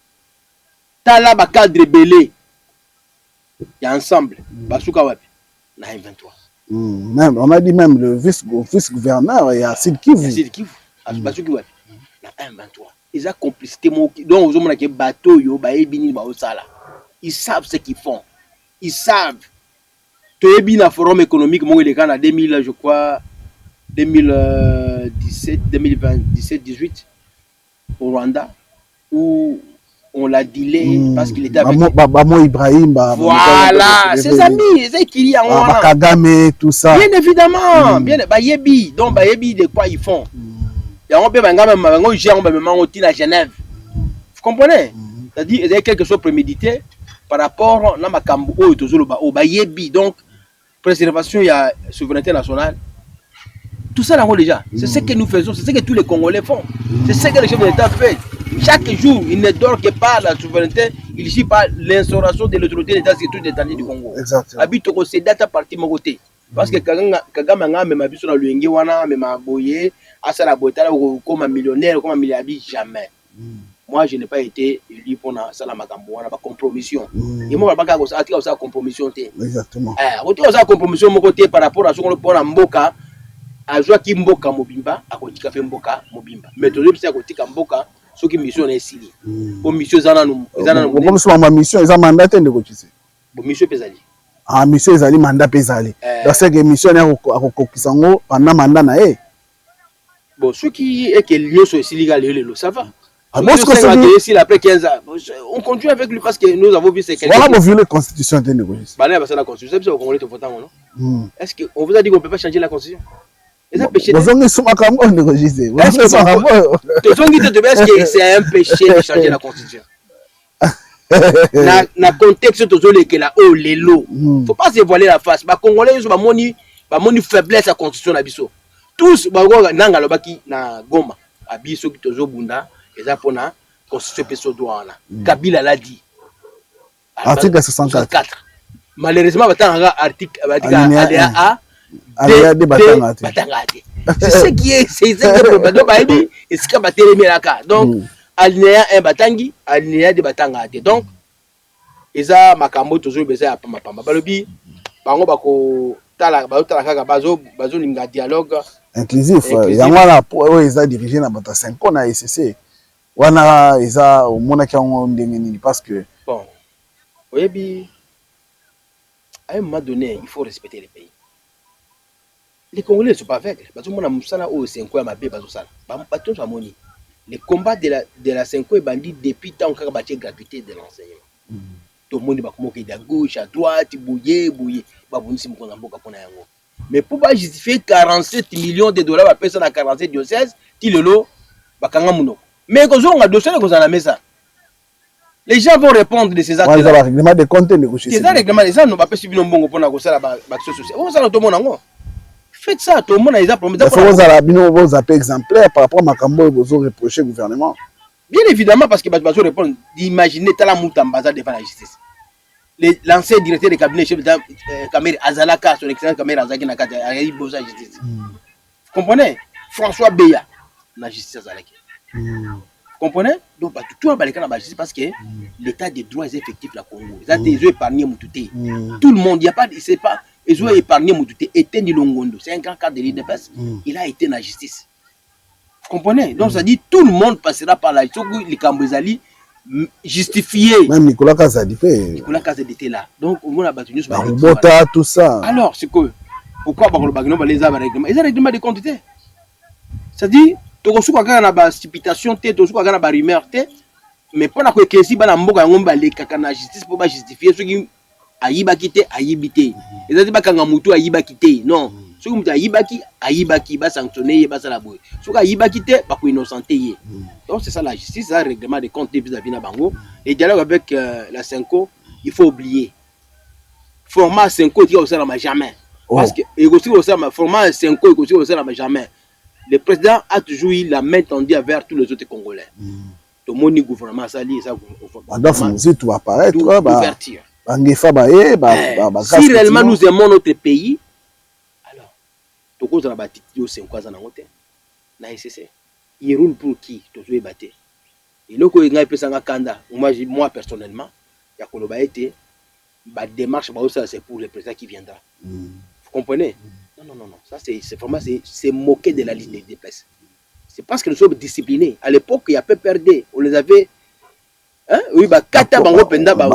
Speaker 2: Tala ba cadre belé, il y a ensemble, Basuka Wapi, na M23.
Speaker 1: Même, on a dit même le vice-gouverneur, il y a Sid Kivu.
Speaker 2: Il y a Sid Kivu, Basuka Wapi. M23. Ils ont complicité donc aux hommes qui bateau yo ba ebini ba osala. Ils savent ce qu'ils font. Ils savent. To ebi na forum économique mon il est en 2000 je crois 2017 18 au Rwanda où on l'a dilé parce qu'il était avec
Speaker 1: Bamo Ibrahim
Speaker 2: voilà, ses amis, c'est qu'il y a
Speaker 1: Kagame tout ça.
Speaker 2: Bien évidemment, bien ba yebi donc ba yebi de quoi ils font. On peut même à Genève. Vous comprenez? C'est-à-dire il y a quelque chose prémédité par rapport à Makambo au Bayebi. Donc, préservation, il y a souveraineté nationale. Tout ça, là, déjà. C'est ce que nous faisons, c'est ce que tous les Congolais font. C'est ce que les chefs de l'État font. Chaque jour, il ne dort que par la souveraineté, il suit par l'instauration de l'autorité de l'État sur toute l'étendue du Congo.
Speaker 1: Exactement.
Speaker 2: Habite au Sédat à partir de mon côté. Parce que Kagame a même vu sur la Luengi, même à Boye, à Salabota, comme un millionnaire, comme un milliardaire, jamais. Moi, je n'ai pas été élu pour Salamakambo, on n'a pas compromission. Et moi, je n'ai pas compromission.
Speaker 1: Exactement.
Speaker 2: On a compromission mon côté par rapport à ce qu'on a Mboka, à Joaki Mboka Mobimba, à Kotika Mboka Mobimba. Mais tout le monde sait à Kotika Mboka, ce qui mission est ici. Pour mission, ils ont
Speaker 1: comme ça, ma mission, ils ont mandaté de Kotika.
Speaker 2: Pour mission, Pesali.
Speaker 1: Ah, mission, ils ont mandat Pesali. Donc, c'est que mission est à Kokisango pendant mandat na e.
Speaker 2: Bon, ce qui est que lié sur ici, ça va. Après 15 ans, on continue avec lui parce que nous avons vu ces
Speaker 1: quelqu'un. Voilà, vous violez la constitution de négocier.
Speaker 2: La constitution, c'est au Congolais de votant, non? Est-ce qu'on vous a dit qu'on ne peut pas changer la constitution? Est-ce que c'est un péché de changer la constitution? Dans le contexte de la haut, les lots. Il ne faut pas se voiler la face. Les Congolais ont une faiblesse à la constitution. Tous, na Goma, abiso qui tozo bunda, et ça pour la constitution douane. Kabila l'a dit.
Speaker 1: Article 64.
Speaker 2: Malheureusement, article ADA. C'est ce qui est, c'est ce problème. Et ce qui a été le donc, alinéa 1 batangi, alinéa 2 batanga. Donc, ils ont makambo toujours besoin à pamba. Balobi, bango bako tala bazo linga dialogue
Speaker 1: inclusif. Yangwana pour ils ont dirigé na bata 5 ans na SCC. Wana ils ont au mona ki on ndengeni parce que
Speaker 2: bon. Oyebi à un moment donné, il faut respecter les pays. Les Congolais ne sont pas aveugles. Les combats de la 5 ans bandit depuis tant que la gratuité de l'enseignement. Tout le monde est à gauche, à droite, bouillé. Mais pour pas justifier 47 millions de dollars à personne à 47 diocèses, mais quand on a dossier, les gens vont répondre de ces actes.
Speaker 1: C'est un règlement de compte négocié.
Speaker 2: C'est un règlement de compte. On va pas suivre un bon pour faites ça, tout le monde a des problèmes.
Speaker 1: Il faut exemplaires par rapport à Makambo et vous reprocher au gouvernement.
Speaker 2: Bien évidemment, parce que vous répondre d'imaginer Talamouta devant la justice. l'ancien directeur de cabinet chef d'État Kamere Azalaka, son excellence Kamere Azaki Nakata, a eu besoin de justice. Vous comprenez? François Beya, la justice Azalaki. Vous comprenez? Donc, tout le monde a justice parce que l'état des droits est effectif la Congo. Ils ont épargné Moutouté. Tout le monde, il n'y a pas, c'est pas, ils ont épargné Moutouté. Éteint Longondo, c'est un grand cadre de l'IDPS. Il a été dans la justice. Vous comprenez? Donc, ça dit tout le monde passera par là. Les Cambozali justifié.
Speaker 1: Même Nicolas Kazadi fait.
Speaker 2: Nicolas Kazadi était là. Donc, on a battu
Speaker 1: Bota, tout ça.
Speaker 2: Alors, c'est que, pourquoi les règlements? Ils ont règlement de quantité. C'est-à-dire, tu as reçu une stipulation, tu as reçu une rumeur, mais pendant que tu as la justice pour justifier ce qui a yibakité, a yibité. Ils ont dit que Mutu a yibakité. Non. Ce qui a yibaki, a yibaki, va sanctionner, va salabouer. Ce qui a yibakité, va innocenté. Donc, c'est ça la justice, c'est un règlement de compte vis-à-vis de Bango. Et dialogue avec la Senko, il faut oublier. Format Senko, il ne va jamais. Parce que le format Senko, il ne va jamais. Le président a toujours eu la main tendue vers tous les autres Congolais. Tout le monde gouvernement, ça lit, ça.
Speaker 1: Tout apparaître.
Speaker 2: Ouverture.
Speaker 1: Si
Speaker 2: réellement nous aimons notre pays, alors, tout le monde a bâti Senko dans la SCC. Il roule pour qui? Tout le monde battu. Et là, moi personnellement, il y a été la démarche, c'est pour le président qui viendra. Vous comprenez? Non. Ça, c'est vraiment c'est moquer de la liste des DPS. C'est parce que nous sommes disciplinés. À l'époque, il y a peu perdu. On les avait. Hein? Oui, Kata Bango Penda. Vous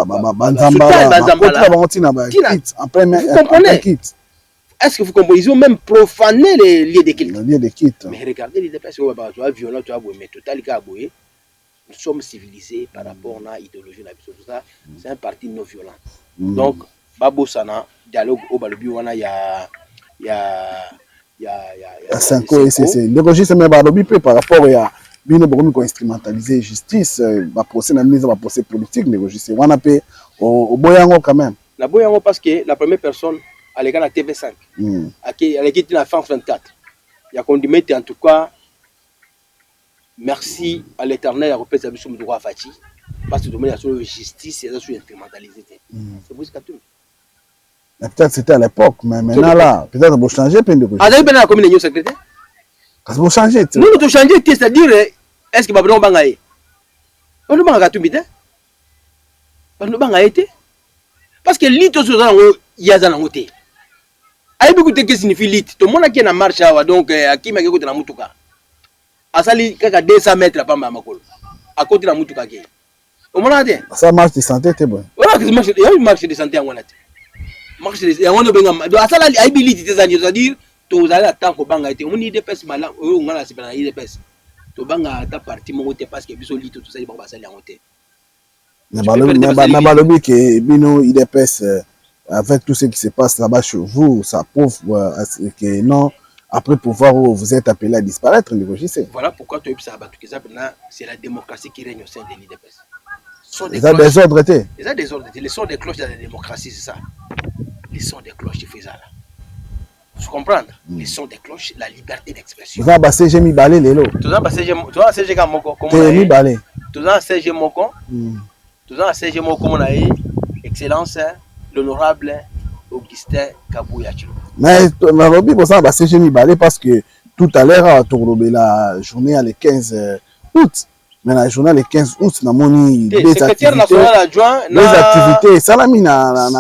Speaker 2: comprenez? Est-ce que vous comprenez? Ils ont même profané les lieux de culte. Mais regardez les DPS, tu as violent, tu as mais total, nous sommes civilisés par rapport à l'idéologie. C'est un parti non violent. Donc, Babo Sana, dialogue au Balobi, il y a
Speaker 1: 5 ans, c'est le registre mais Balobi par rapport à bien beaucoup instrumentaliser justice, va procès na mise va procès politique négocier. On a payé au Boyango quand même.
Speaker 2: La Boyango parce que la première personne à l'égal à TV5, elle est quittée la France 24. Il y a qu'on dit mettre en tout cas. Merci à l'Éternel, à repérer sa mission de droit à Fati, parce que le domaine de la justice est instrumentalisé. C'est pour ça que
Speaker 1: peut-être c'était à l'époque, mais maintenant là, peut-être vous changer plein de choses.
Speaker 2: Ah, vous avez la commune de secrétaire?
Speaker 1: Vous changez.
Speaker 2: Nous, nous changer, c'est-à-dire, est-ce que Babylon Bangaye? On ne banga tout bide. On ne banga été. Parce que lit au Soudan, il y a un côté. Aïe, beaucoup de questions signifie lit. Tout le monde qui est en marche, donc, à qui m'a écouté la Moutuka. Asali kaka 200 mètres pamba makolo à côté de la mutuka ke au moment là
Speaker 1: ça marche de santé c'est bon
Speaker 2: voilà que marche de santé en wana marche de en wana benga do asala ability c'est-à-dire to zala tant ko banga été on ni DPS mala on ngala c'est pas DPS to banga ta parti mo te parce que biso lito tout ça ba sali en côté
Speaker 1: na balobi que bino IDPS avec tout ce qui se passe là-bas chez vous ça prouve que non. Après pouvoir où vous êtes appelé à disparaître, négocier.
Speaker 2: Voilà pourquoi c'est la démocratie qui règne au sein de l'IDPS.
Speaker 1: Les désordres étaient.
Speaker 2: Les désordres étaient. Les sons des cloches de la démocratie, c'est ça. Les sons des cloches, tu fais ça là. Tu comprends? Les sons des cloches, la liberté d'expression.
Speaker 1: Vous avez passé, j'ai mis balai, les lots.
Speaker 2: Tu as passé, j'ai moko.
Speaker 1: Tu as mis balai.
Speaker 2: Tu as passé, j'ai moko. Tu as passé, j'ai moko, mon aïe. Excellence, l'honorable Augustin Kabouya.
Speaker 1: Mais Nairobi, pour ça, j'ai mis balai parce que tout à l'heure, la journée le 15 août. Mais la journée le 15 août, on a mis des activités. Salami na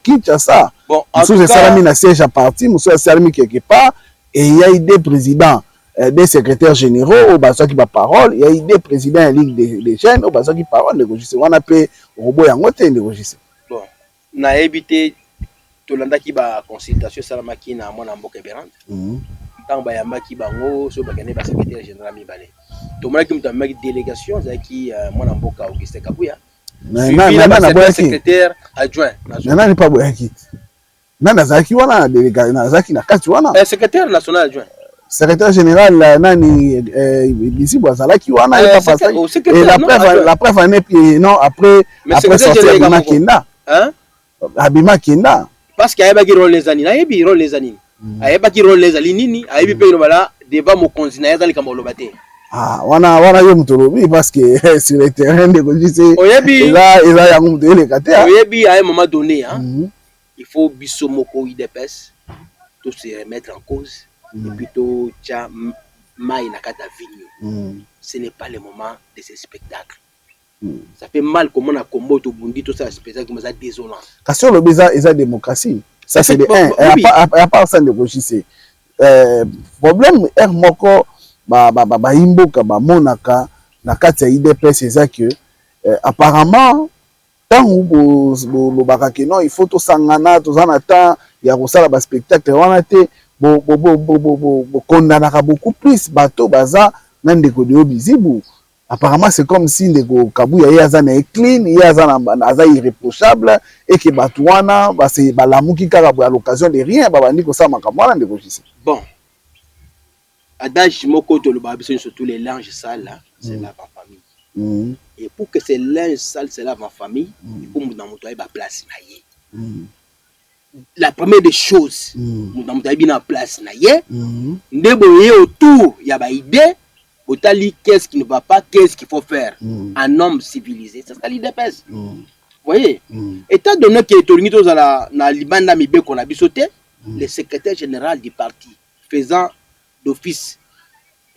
Speaker 1: Kinshasa.
Speaker 2: Bon,
Speaker 1: nous Salami na siège à parti, nous Salami quelque part. Et il y a eu des présidents, des secrétaires généraux, au Basso qui va parole. Il y a eu des présidents de la Ligue des jeunes, au Basso qui parole. On a appelé Robo Yangote négocier.
Speaker 2: Bon, on a évité. Tolanda ki ba consultation salamaki na mona mboka berande tant ba yamaki bango so ba gane ba secrétaire général mibale to mona ki muta maki délégation za ki mona mboka Augustin Kabouya
Speaker 1: na
Speaker 2: secrétaire adjoint
Speaker 1: na ni pa boyaki na zaki wana délégation na zaki na kati wana
Speaker 2: secrétaire national adjoint
Speaker 1: secrétaire général nani ici Boazalaki wana et pas passé et la preuve année non après sortir de Makenda
Speaker 2: hein
Speaker 1: Abima Kenda
Speaker 2: parce qu'il y a pas qui rôle les années, il rôle les années. Il y a pas qui rôle les années nini, il y a pas qui rôle devant mon continent, il y a les camolobatés.
Speaker 1: Ah, wana yo mutolobi parce que sur le terrain de Kojise, il a un de les katea.
Speaker 2: Oyebi à un moment donné, hein, il faut bisomoko idepes, tout se remettre en cause, et puis tout tcha maï nakata vigno. Ce n'est pas le moment de ces spectacles. Ça fait mal comme on a combo tout bundi tout ça spectacle comme ça désolant.
Speaker 1: Parce que le bizarre est la démocratie. Ça c'est de un. Et à part ça de Kojise, problème est moko ba imboka ba monaka na kati ya IDPS eza que apparemment tant bo bakake non il faut to sangana to zana temps ya kosala ba spectacle wana te bo kondanaka beaucoup plus bato baza na ndeko de bizibu. Apparemment c'est comme si ndeko Kabuya ye aza na clean ye aza irréprochable et que bato wana ba se balamuki kaka à l'occasion de rien ba bandi kosala makambo wana ndeko Jise.
Speaker 2: Bon, adage moko to le babiso surtout les linges sales là, c'est là ma famille. Et pour que ces linges sales c'est là ma famille, il faut que mon ba place na ye. La première des choses, mon ba bien en place na ye, ndebo ye autour, il y a ba idée, otali qu'est-ce qui ne va pas, qu'est-ce qu'il faut faire. Un homme civilisé, c'est ça l'idée pèse. Vous voyez? Étant donné que Toringi to za na libanda mibe qu'on a bisoté, le secrétaire général du parti faisant d'office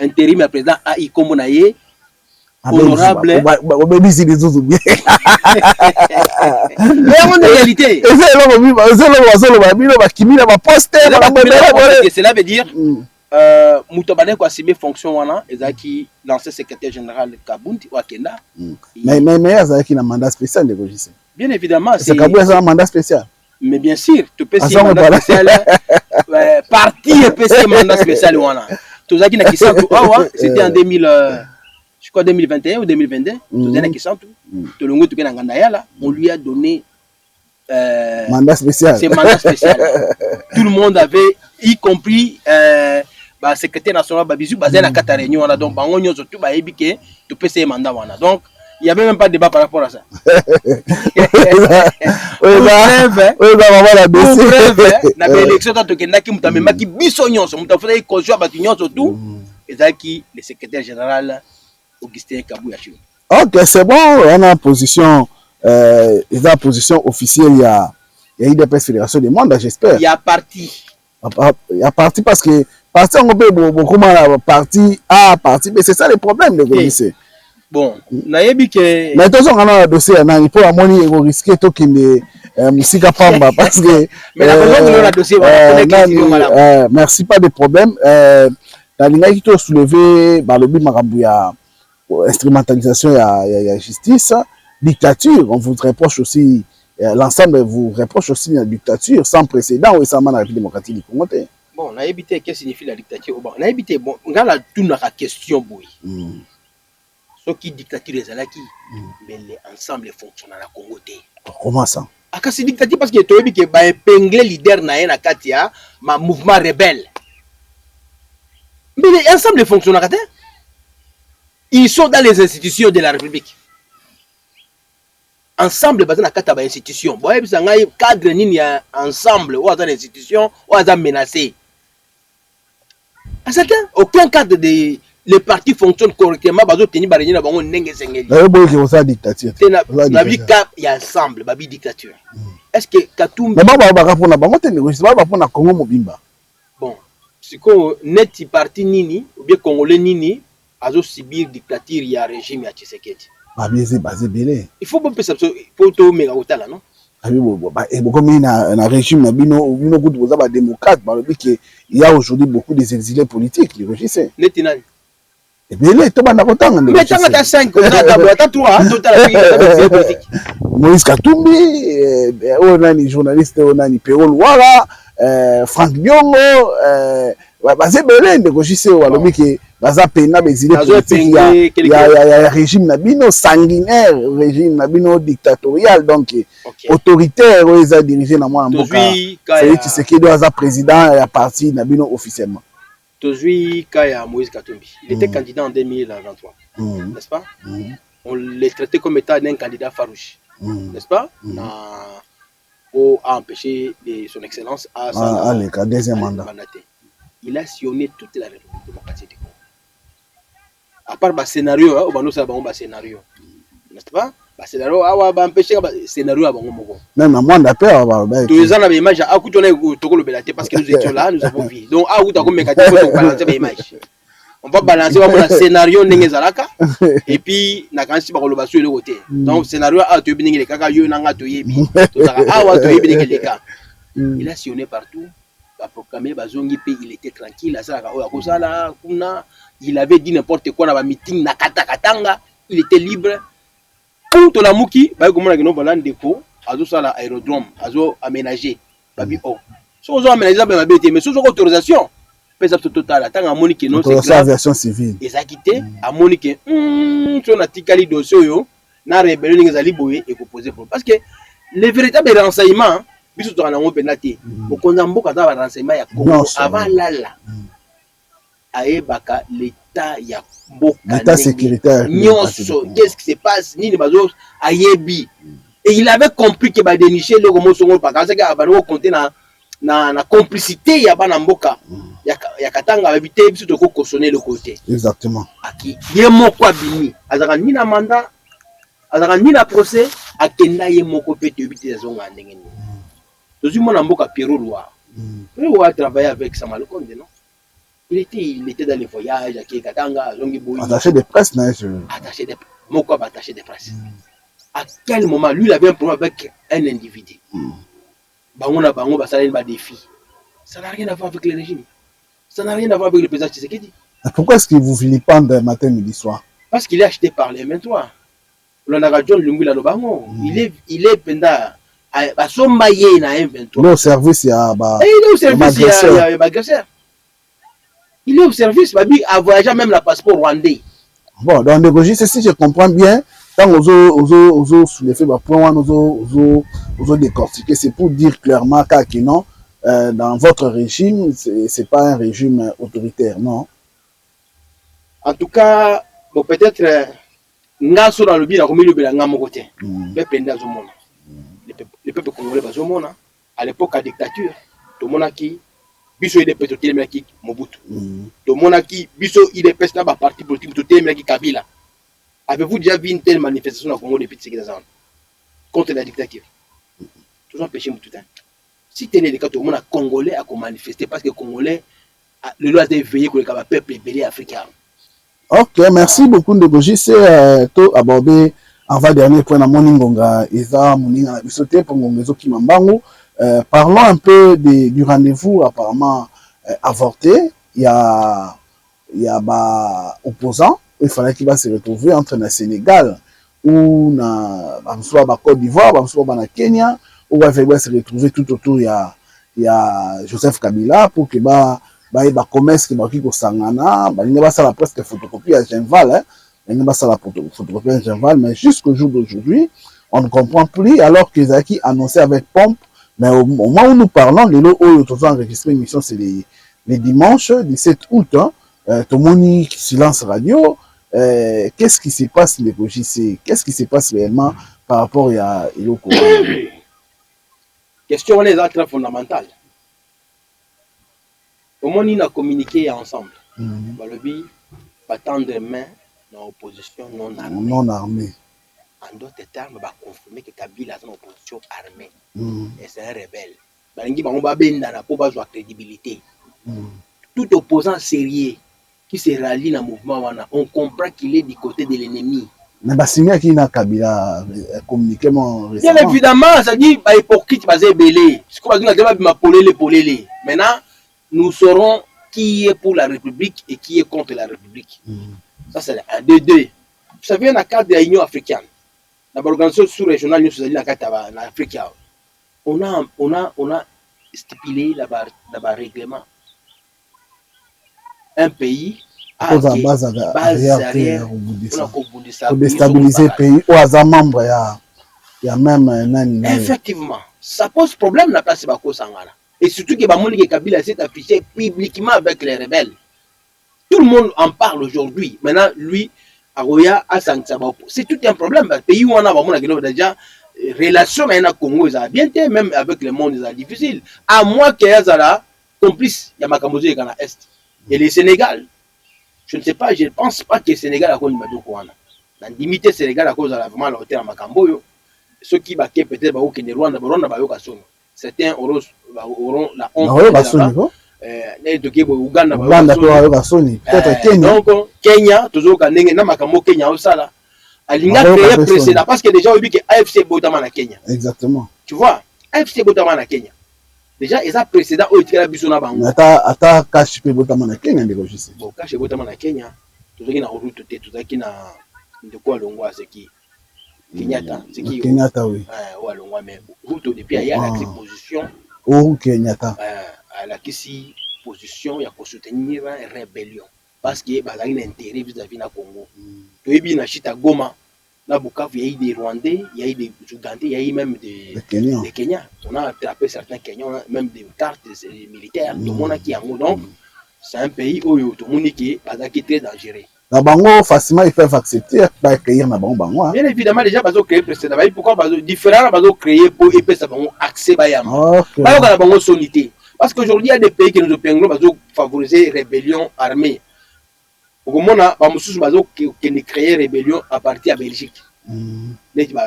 Speaker 2: intérim à président AI Komonaye, honorable. Réalité. Cela veut dire Moutobane kwa simé fonction wana ezaki l'ancien secrétaire général Kabundi Wakenda.
Speaker 1: Mais ezaki na mandat spécial de Kojise.
Speaker 2: Bien évidemment,
Speaker 1: c'est Kabuya un mandat spécial.
Speaker 2: Mais bien sûr, tu peux signer un mandat spécial. Parti et PC mandat spécial wana. Tozaki na kisantu awa, c'était en 2000 je crois 2021 ou 2022, tozaki na kisantu. Tolongo tukena nganda yala, on lui a donné
Speaker 1: mandat spécial.
Speaker 2: C'est mandat spécial. Tout le monde avait y compris ba secrétaire national Babizu basé na kata réunion wana donc bango nyozo tout ba ebike tu peux essayer mandat wana. Donc il n'y avait même pas de débat par rapport à ça. Na élection to kendaki mutamemaki biso nyonso mutafuna ikozwa batu nyonso tout ezaki le secrétaire général Augustin Kabuya.
Speaker 1: OK, c'est bon, on a position la position officielle il y a IDPS Fédération des Mondes, j'espère.
Speaker 2: Il y a parti.
Speaker 1: Il y a parti parce que parti on peut beaucoup mal parti A parti B, c'est ça le problème de Kojise.
Speaker 2: Bon, nayebi que
Speaker 1: mais attention on a un dossier nani pour amoni ego risquer to kinde musika pamba parce que
Speaker 2: mais la raison de la dossier
Speaker 1: merci pas de problème la ligne qui to soulever ba lobi makambu ya instrumentalisation ya justice dictature on vous reproche aussi l'ensemble vous reproche aussi la dictature sans précédent au récemment dans la République démocratique du Congo.
Speaker 2: Bon nayebi te qu'est-ce signifie la dictature bon nayebi te bon ngala tuna ka question boy. Ce qui dictature les alaki, mais l'ensemble fonctionne à la Congo.
Speaker 1: Comment ça?
Speaker 2: Akasi dictature parce que tu as dit que ba épinglé leader na na katia ma mouvement rebelle. Mais l'ensemble fonctionne à la ils sont dans les institutions de la République. Ensemble basé na kata ba institution. Boye bisa ngai cadre nini ya ensemble ou dans institution ou dans menacé. À certains aucun cadre de les partis fonctionnent correctement bazo teni ba réunion na bango ndenge sengeli.
Speaker 1: Là boy que ça dictature.
Speaker 2: La vie cap il y a ensemble babi dictature. Est-ce que Katumbi
Speaker 1: mais ba pour na bango te négocier ba pour na Congo mobimba.
Speaker 2: Bon, siko net parti nini ou bien congolais nini azo subir dictature ya régime ya Tshisekedi.
Speaker 1: Ba biese basé belé.
Speaker 2: Il faut bon perception pour to mega otala non?
Speaker 1: Abi ba e beaucoup na régime na bino kutu boza ba démocrate ba lobi que il y a aujourd'hui beaucoup des exilés politiques qui régissent.
Speaker 2: Netinani
Speaker 1: belé to bana kotanga
Speaker 2: ndeko. Mais tanga ta 5 on a d'abord ta 3 total politique.
Speaker 1: Moïse Katumbi on a ni journaliste on a ni Péro Louara Franck Biongo basé belé ndeko jise wa lobi que baza pena exilé politique il y a régime na bino sanguinaire régime na bino dictatorial donc autoritaire ils a dirigé na moi mboka c'est Tshisekedi aza président ya parti na bino officiellement.
Speaker 2: Tozui Kaya Moïse Katumbi. Il était candidat en 2023, n'est-ce pas? On l'a traité comme étant un candidat farouche, n'est-ce pas? Pour empêcher son excellence à
Speaker 1: le deuxième mandat.
Speaker 2: Il a sillonné toute la République démocratique du Congo. à part le scénario, au bano ça ba scénario, n'est-ce pas? Ba scénario, ah ba empêcher ba scénario à bango moko.
Speaker 1: Même à moi d'appel,
Speaker 2: Tous les ans la image, ah écoute on est toko le belate parce que nous étions là, nous avons vu. Donc ah où t'as comme mécanisme faut balancer les images. On va balancer le scénario ndenge zalaka et puis na kansi ba koloba sur le côté. Donc scénario ah tu binenge les kaka yo nanga to yebi. Ah wa to yebi les kaka. Il a sillonné partout. A proclamé bazongi pe il était tranquille il avait dit n'importe quoi dans un meeting na katakatanga, il était libre pour to la muki ba ko mona ke no bala ndeko azo sala aérodrome azo aménager babi oh so zo aménager ba mabete mais so autorisation pesa total atanga moni ke non c'est
Speaker 1: aviation civile
Speaker 2: ezakité a moni ke so na tikali dossier yo na rebelle ninga zali boye et ko poser problème parce que les véritables renseignements biso to na ngombe nate okonza mboka za ba renseignement ya Congo avant lala aebaka l'état ya mboka
Speaker 1: l'état sécuritaire
Speaker 2: nyonso qu'est-ce qui se passe ni bazo ayebi et il avait compris que ba dénicher le comme songo parce que ba no compter na complicité ya bana mboka ya katanga ba bité biso to ko cautionner le côté
Speaker 1: exactement
Speaker 2: aki ye moko abimi azaka ni na mandat azaka ni na procès akenda ye moko pe te bité zonga ndenge ni Tozi mon amboka Pierrot Loire. Pierrot a travaillé avec Samuel Konde, non? Il était dans les voyages, à Katanga,
Speaker 1: attaché de presse, non?
Speaker 2: Attaché de presse. Moko attaché de presse. À quel moment, lui, il avait un problème avec un individu. Bango, ça a un défi. Ça n'a rien à voir avec le régime. Ça n'a rien à voir avec le président Tshisekedi.
Speaker 1: Pourquoi est-ce qu'il vous vilipende matin, midi, soir?
Speaker 2: Parce qu'il est acheté par les M23. John Lungu Lalobango. Il est pendant.
Speaker 1: Il est au service, il y a
Speaker 2: il est au service, il a voyagé même le passeport rwandais.
Speaker 1: Bon, dans le registre, si je comprends bien, quand on soulève le point, on décortiquer, c'est pour dire clairement que non, dans votre régime, c'est pas un régime autoritaire, non?
Speaker 2: En tout cas, bon, peut-être, nga so dans le bilan, comme il le bilan, nga mon côté, le peuple congolais bazomona à l'époque de la dictature to monaki biso il est peut telemaki Mobutu to monaki biso il est peut ba parti politique to telemaki Kabila. Avez-vous déjà vu une telle manifestation au Congo depuis ces ans contre la dictature? Tout empêché tout temps. Si tenez les cas to mona congolais a manifester parce que congolais le loi de veiller que le peuple belé africain.
Speaker 1: OK, merci beaucoup de Gogi, c'est to aborder avant-dernier point dans Moningonga, Eza, Moninga, Bisoté, Pongongezo Kimambango. Parlons un peu du rendez-vous apparemment avorté. Il y a opposants. Il fallait qu'il va se retrouver entre le Sénégal ou na Côte d'Ivoire, na Kenya, où il va se retrouver tout autour. Il y a Joseph Kabila pour que commerce qui va qui sangana, il va faire la presque photocopie à Genval, mais jusqu'au jour d'aujourd'hui, on ne comprend plus, alors que Zaki annonçait avec pompe, mais au moment où nous parlons, les lots où nous enregistré une émission, c'est les dimanches 17 août, tout le monde silence radio. Qu'est-ce qui se passe, les logiciels? Qu'est-ce qui se passe réellement par rapport à l'Oko?
Speaker 2: Question les actes fondamentales. Au moins, nous avons communiqué ensemble. Balobi, pas tendre main. Opposition non armée. En d'autres termes, va confirmer que Kabila est une opposition armée. Et c'est un rebelle. On va avoir crédibilité. Tout opposant sérieux qui se rallie dans le mouvement, on comprend qu'il est du côté de l'ennemi.
Speaker 1: Mais Bassina qui n'a Kabila communiqué récemment.
Speaker 2: Bien évidemment, ça dit hypocrite, basé belé. Ce qu'on va dire, maintenant, nous saurons qui est pour la République et qui est contre la République. Ça, c'est un des deux. Vous savez, dans le cadre de l'Union africaine, dans l'organisation sous-régionale, nous sommes en Afrique. On a stipulé le règlement. Un pays
Speaker 1: a base arrière pour déstabiliser le pays. Ou à membre, il y a même.
Speaker 2: Effectivement, ça pose problème dans la place de Bako Sangara. Et surtout que Kabila s'est affiché publiquement avec les rebelles. Tout le monde en parle aujourd'hui. Maintenant, lui, Aroya, c'est tout un problème. Le pays où on a déjà relation avec le Congo, bien même avec le monde, c'est difficile. À moins qu'il y ait complice, il y a Makamozo et Ghana Est. Et le Sénégal. Je ne sais pas, je ne pense pas que le Sénégal a connu Madou Kouana. Dans limité Sénégal à cause de la vraiment la hauteur à Makamboyo. Ceux qui baquaient peut-être au Rwanda, Rwanda ba yoka sono. Certains auront la honte de là-bas. Uganda ba yoka sono. Peut-être Kenya. Donc Kenya toujours kanenge na Makambo Kenya au sala. Alinga créé précédent parce que déjà on dit que AFC Botama na Kenya.
Speaker 1: Exactement.
Speaker 2: Tu vois, AFC Botama na Kenya. Déjà ils ont précédent au tika biso na bango.
Speaker 1: Ata cash pe Botama na Kenya ndeko je sais.
Speaker 2: Bon cash Botama na Kenya. Tozaki na route te tozaki na ndeko Longwa c'est qui Kenyatta, c'est qui
Speaker 1: Kenyatta oui.
Speaker 2: Ouais Longwa mais route depuis il y a la position
Speaker 1: oh Kenyatta.
Speaker 2: À la kisi position il y a pour soutenir une rébellion parce que bazali na intérêt vis-à-vis na Congo. Toyebi na Chita Goma na Bukavu il y a eu des Rwandais, il y a eu des Ougandais, il y a eu même des Kenyans. On a attrapé certains Kenyans, même des cartes militaires, tout le monde qui a donc c'est un pays où tout le monde qui est très dangereux.
Speaker 1: Na bango facilement ils peuvent accepter pas accueillir na bango.
Speaker 2: Bien évidemment déjà bazo créer précédent. Pourquoi bazo différent bazo créer pour épais ça bango accès bayama. Ba yoka na bango sonité. Parce qu'aujourd'hui il y a des pays qui nous opèrent bazo favoriser rébellion armée. Au moment ba mususu bazo qui créer rébellion à partir de Belgique.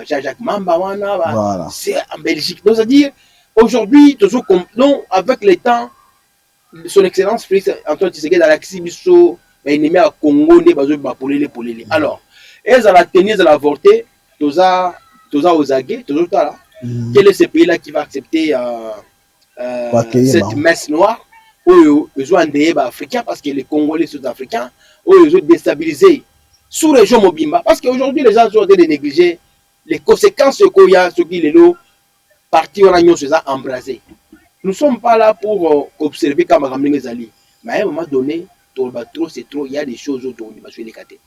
Speaker 2: Jacques Mamba wana c'est en Belgique. Donc c'est-à-dire aujourd'hui toujours comme non avec le temps son excellence Félix Antoine Tshisekedi dans la Kibiso ennemi à Congo ne bazo ba polele. Alors elles à la tenir de la volonté toza aux aguets toza là. Quel est ce pays là qui va accepter cette messe noire où ils ont endeuillé les Africains parce que les Congolais les Sud-Africains où ils ont déstabilisé sous région Mobimba parce qu'aujourd'hui les gens sont en train de négliger les conséquences qu'il y a ce qui les lots partis on a nous se embrasé. Nous ne sommes pas là pour observer comme Ramling Zali mais à un moment donné trop c'est trop il y a des choses autour de les cater.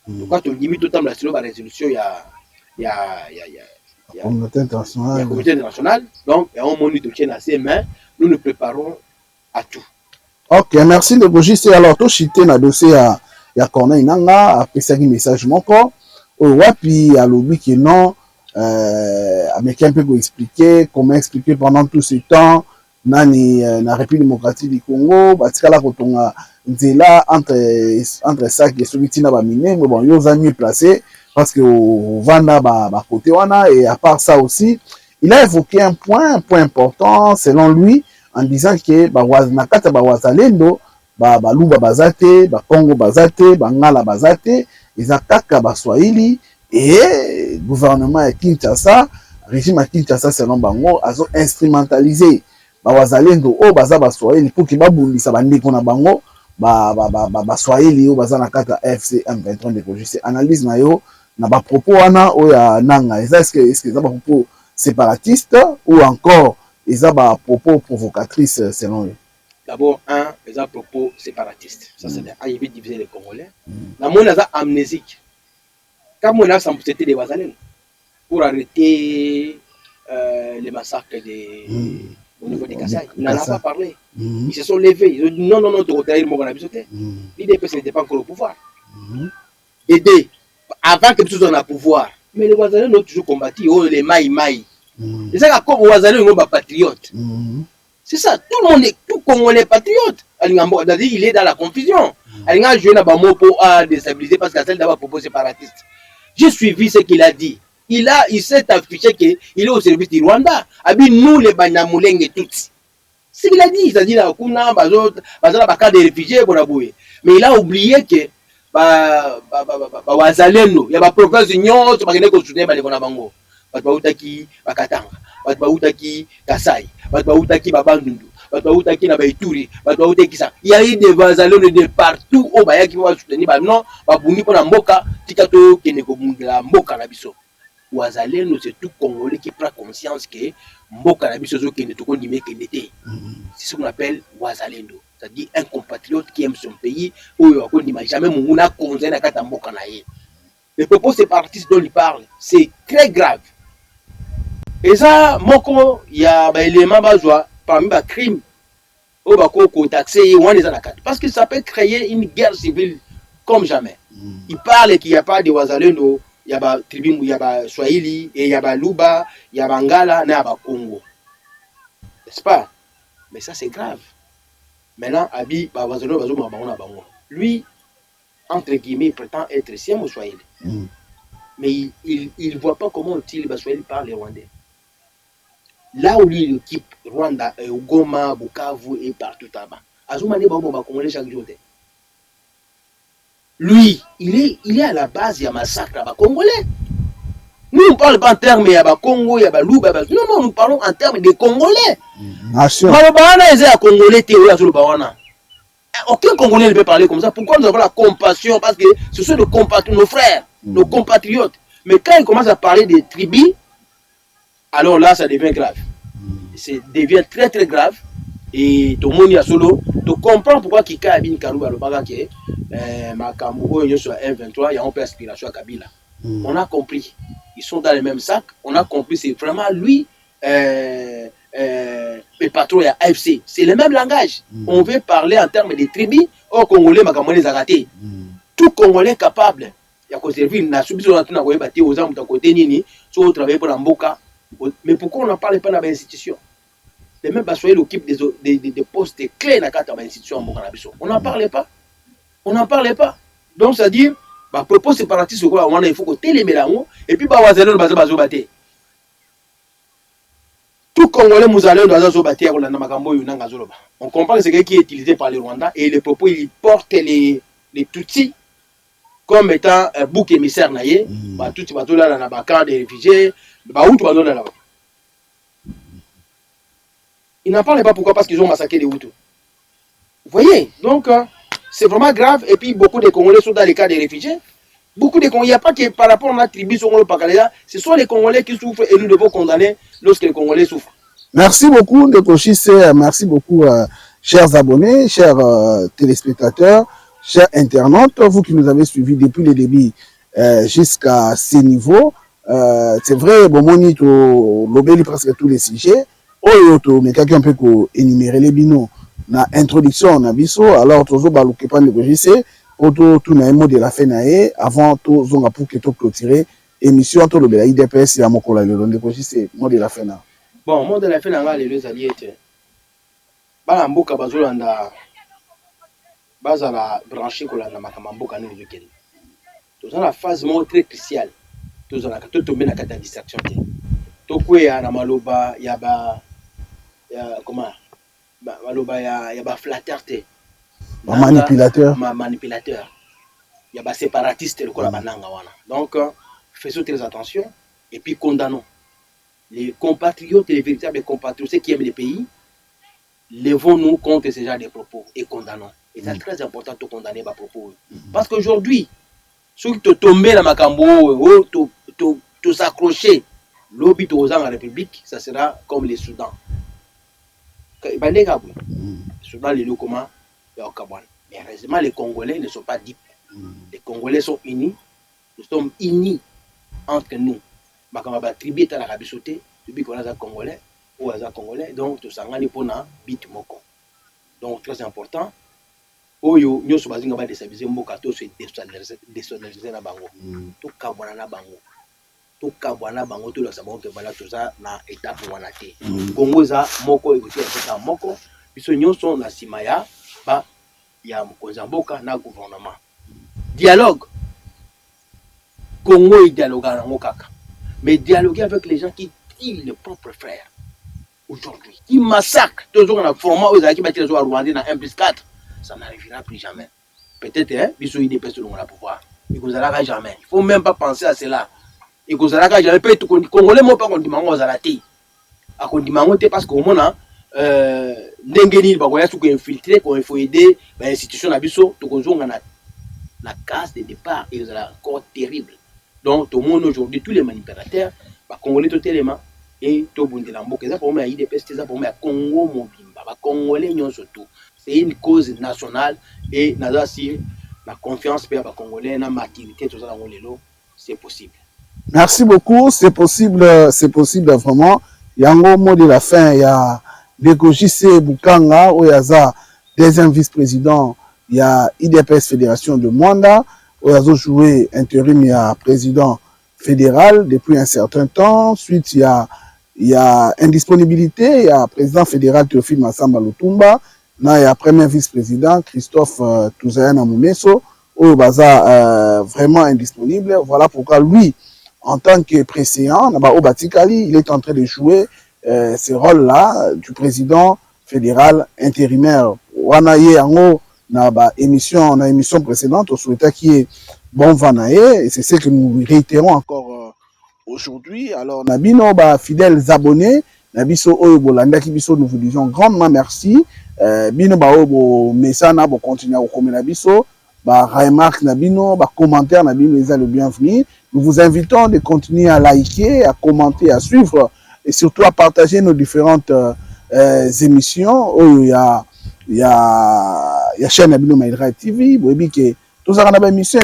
Speaker 2: Donc quand on limite autant la résolution il y a
Speaker 1: communauté
Speaker 2: internationale donc on monite tient à ses mains nous nous préparons à tout.
Speaker 1: OK merci de Bogis alors to chité na dossier ya Corneille Nanga a passé un message moko au wapi à lobby qui non américain peut expliquer comment expliquer pendant tout ce temps nani na République démocratique du Congo batikala kotonga nzela entre ça qui est na ba mine mais bon yo za mieux placé parce que au vanda ba côté wana et à part ça aussi il a évoqué un point important selon lui en disant que ba na kata ba wazalendo ba luba bazate ba Congo bazate ba ngala bazate izakaka ba Swahili et gouvernement ya Kinshasa régime à Kinshasa selon bango azo instrumentaliser ba wazalendo o baza ba Swahili pour ki babundisa bandeko na bango ba Swahili o baza na kata FC M23 de juste analyse na yo na ba propos wana o ya nanga est-ce que ça ba propos séparatiste ou encore ils ba propos provocatrice selon eux.
Speaker 2: D'abord ils ont propos séparatiste ça c'est il veut diviser les Congolais la monde a amnésique quand on a c'était des wazalendo pour arrêter les massacres au niveau des Kassai. Il n'en a pas parlé. Ils se sont levés. Ils ont dit non, tu retires mon abisoté. L'IDPS n'était pas encore au pouvoir. Aider avant que nous soyons au pouvoir. Mais les Ouazalais ont toujours combattu. Oh, les maï. C'est ça comme les Ouazalais sont des patriotes. C'est ça. Tout le monde est, tout Congolais patriote. Il est dans la confusion. Il a joué dans mot pour déstabiliser parce que c'est d'abord propos séparatiste. J'ai suivi ce qu'il a dit. Il s'est affiché qu'il est au service du Rwanda. Abi nous les Banyamulenge tous. C'est ce qu'il a dit. C'est-à-dire là, kuna bazala baka des réfugiés mais il a oublié que wazalendo ya ba province nyonso bakene ko soutenir baleko na bango. Bato bautaki bakatanga, bato bautaki Kasai, bato bautaki babandundu, bato bautaki na Baituri, bato bautaki ça. Il y a eu des wazalendo de partout au bayaki pour soutenir ba non, babungi pour na mboka tikato kene ko mundela mboka na biso. Wazalendo c'est tout Congolais qui prend conscience que mboka na biso zo kene to ko ndime kene te. C'est ce qu'on appelle wazalendo. C'est-à-dire un compatriote qui aime son pays où il n'a jamais mouna konzé na kata mboka na ye. Les propos séparatistes dont il parle, c'est très grave. Et ça, moko il y a ba élément bazwa parmi ba crime au bako contacté on les a parce que ça peut créer une guerre civile comme jamais. Il parle qu'il n'y a pas de wazalendo. Il y a ba tribu, il y a ba Swahili, et il y a ba Luba, il y a ba Ngala, il y a ba Congo. N'est-ce pas? Mais ça c'est grave. Maintenant, Abi, ba wazalo bazo ma bango na bango. Lui, entre guillemets, il prétend être sien au Swahili. Mais il ne voit pas comment il va Swahili par les Rwandais. Là où lui, l'équipe Rwanda, Goma, Bukavu et partout là-bas. Azoumane Babo Congolais chaque jour. Lui, il est à la base, il y a massacre à Congolais. Nous, on ne parle pas en termes de Congo, il y a Louba. Non, nous parlons en termes de Congolais.
Speaker 1: Nation.
Speaker 2: Aucun Congolais ne peut parler comme ça. Pourquoi nous avons la compassion? Parce que ce sont nos frères, nos compatriotes. Mais quand ils commencent à parler des tribus, alors là, ça devient grave. Ça devient très très grave. Et tout le monde y a solo. Tu comprends pourquoi Kika Abin Karou a le bagage Makambo sur M23, il y a un peu d'inspiration à Kabila. On a compris. Ils sont dans les mêmes sacs. On a compris, c'est vraiment lui, le patron à AFC. C'est le même langage. On veut parler en termes de tribus. Au Congolais, Makambo les a ratés. Tout Congolais capable. Il y a conservé une nation. On a bâti aux hommes de côté Nini. Soit au travail pour l'Amboka. Mais pourquoi on n'en parle pas dans les institutions? Les mêmes Basoyel occupent des postes clés dans les institutions. On n'en parlait pas. On n'en parlait pas. Donc, ça dit, bah, propos séparatistes, il faut que télémé là-haut. Et puis, bah, tout Congolais, on comprend que c'est quelqu'un qui est utilisé par les Rwandais et les propos, ils portent les Tutsis comme étant un bouc émissaire. Bah, tout le là, dans la camp des réfugiés. Bah, où tu vas là-bas? Ils n'en parlent pas pourquoi? Parce qu'ils ont massacré les Hutus. Vous voyez? Donc, c'est vraiment grave. Et puis, beaucoup de Congolais sont dans les cas des réfugiés. Beaucoup de Congolais, il n'y a pas que par rapport à la tribu, ce sont les Congolais qui souffrent et nous devons condamner lorsque les Congolais souffrent.
Speaker 1: Merci beaucoup, Ndeko Chisse. Merci beaucoup, chers abonnés, chers téléspectateurs, chers internautes, vous qui nous avez suivis depuis le début jusqu'à ce niveau. C'est vrai, Bomoni, tu l'obéis presque tous les sujets. Mais quelqu'un peut énumérer les binos na introduction na biso alors tozo baluke pas négocier auto tout na mot de la fin naé avant to zonga pour que to clôturer émission to le bela IDPS ya mokola le négocier mot de la fin na
Speaker 2: bon mot de la fin na les alliés était bala mboka bazolanda bazala branché kolanda makamba mboka ni zokeli to za la phase mo très cruciale to za la to tomber na kata distraction to kwea na maloba ya ba comment maloba ya ba flatteur te
Speaker 1: ba manipulateur
Speaker 2: ya ba séparatiste le kola bananga wana donc faisons très attention et puis condamnons les compatriotes et les véritables compatriotes ceux qui aiment le pays levons-nous contre ce genre de propos et condamnons et c'est très important de condamner ba propos parce qu'aujourd'hui ceux qui te tomber la makambo to s'accrocher l'obit aux gens en République ça sera comme les Soudan. Soudan les comment mais heureusement les Congolais ne sont pas dupes. Les Congolais sont unis, nous sommes unis entre nous. Ma tribu est à l'Arabie Saoudite, tribu qu'on a Congolais ou à Congolais, donc tout ça on pour na bit moko. Donc très important. Oyo nyo so bazinga ba déstabiliser mboka to se déstabiliser na bango. To kabwana na bango. To kabwana bango to la sabon ke bala tout ça na étape wana te. Congo za moko écouter ça moko biso nyonso na simaya ba ya mkonza mboka na gouvernement. Dialogue. Congo il dialogue na mokaka. Mais dialoguer avec les gens qui tuent leurs propres frères aujourd'hui, qui massacrent toujours dans le format aux qui battent les Rwandais dans 1+4, ça n'arrivera plus jamais. Peut-être, hein, biso il dépêche selon la pouvoir. Il ne arrivera jamais. Il ne faut même pas penser à cela. Il ne arrivera jamais. Peut-être que les Congolais ne pas qu'on dit aux alatés. À qu'on dit parce qu'au moment n'engeni ba koya suko infiltrer ko faut aider ba institution na biso to konzonga na la case de départ et c'est encore terrible. Donc tout le monde aujourd'hui tous les manipulateurs ba Congolais totalement et to bundela mboka za pour moi IDPS za pour moi Congo mobimba ba Congolais nyon surtout c'est une cause nationale et naza si la confiance per ba Congolais na maturité tout ça lelo c'est possible.
Speaker 1: Merci beaucoup, c'est possible vraiment. Yango mot de la fin, il y a Ndeko Chisse Bukanga, Oyaza, deuxième vice-président, il y a IDPS Fédération de Mwanda, Oyazo joué intérim, il y a président fédéral depuis un certain temps. Ensuite, il y a indisponibilité, il y a président fédéral Théophile Massamba Lutumba, il y a premier vice-président Christophe Touzayana Moumeso, au baza vraiment indisponible. Voilà pourquoi lui, en tant que président, au Batikali, il est en train de jouer ce rôle-là du président fédéral intérimaire. Wanaye Ango, na émission précédente, on souhaitait qu'il y ait bon Vanaye, et c'est ce que nous réitérons encore aujourd'hui. Alors, Nabino, fidèles abonnés, Nabiso Oyobolanda Kibiso, nous vous disons grandement merci. Bino Obo Mesana, bo continuer au comme Nabiso, remarque Nabino, commentaire Nabino, les le bienvenu. Nous vous invitons de continuer à liker, à commenter, à suivre et surtout à partager nos différentes émissions. Il y a chaîne Nabino Maïdra TV, que tout ça, on a une émission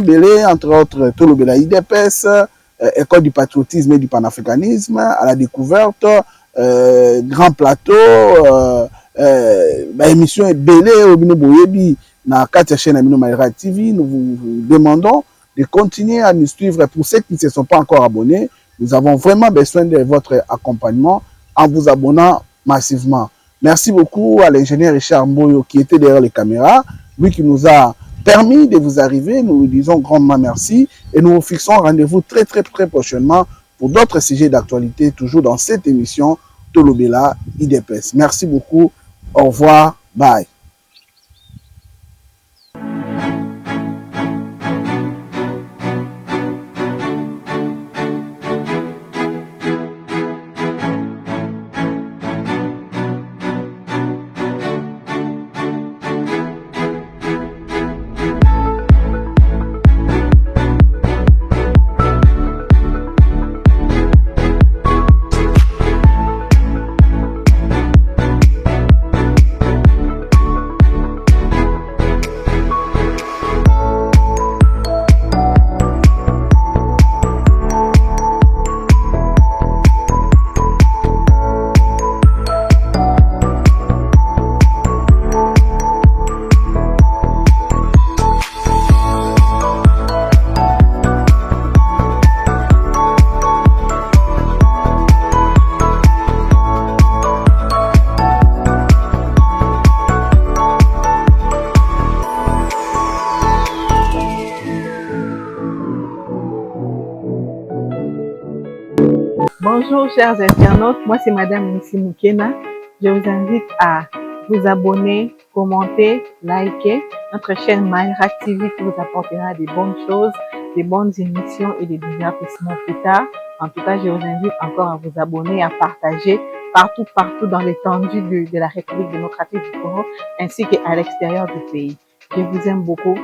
Speaker 1: entre autres, tout le Bela IDPS, École du patriotisme et du panafricanisme, à la découverte, Grand Plateau, émission Belé, au Bino Boyebi, dans la chaîne Nabino Maïdra TV. Nous vous demandons de continuer à nous suivre. Pour ceux qui ne se sont pas encore abonnés, nous avons vraiment besoin de votre accompagnement en vous abonnant massivement. Merci beaucoup à l'ingénieur Richard Mboyo qui était derrière les caméras, lui qui nous a permis de vous arriver. Nous lui disons grandement merci et nous vous fixons rendez-vous très prochainement pour d'autres sujets d'actualité, toujours dans cette émission Tolobela IDPS. Merci beaucoup. Au revoir. Bye.
Speaker 3: Bonjour chers internautes, moi c'est Madame Nissi Moukena. Je vous invite à vous abonner, commenter, liker notre chaîne Maïra TV qui vous apportera des bonnes choses, des bonnes émissions et des divertissements plus tard. En tout cas, je vous invite encore à vous abonner, à partager partout dans l'étendue de la République démocratique du Congo ainsi qu'à l'extérieur du pays. Je vous aime beaucoup.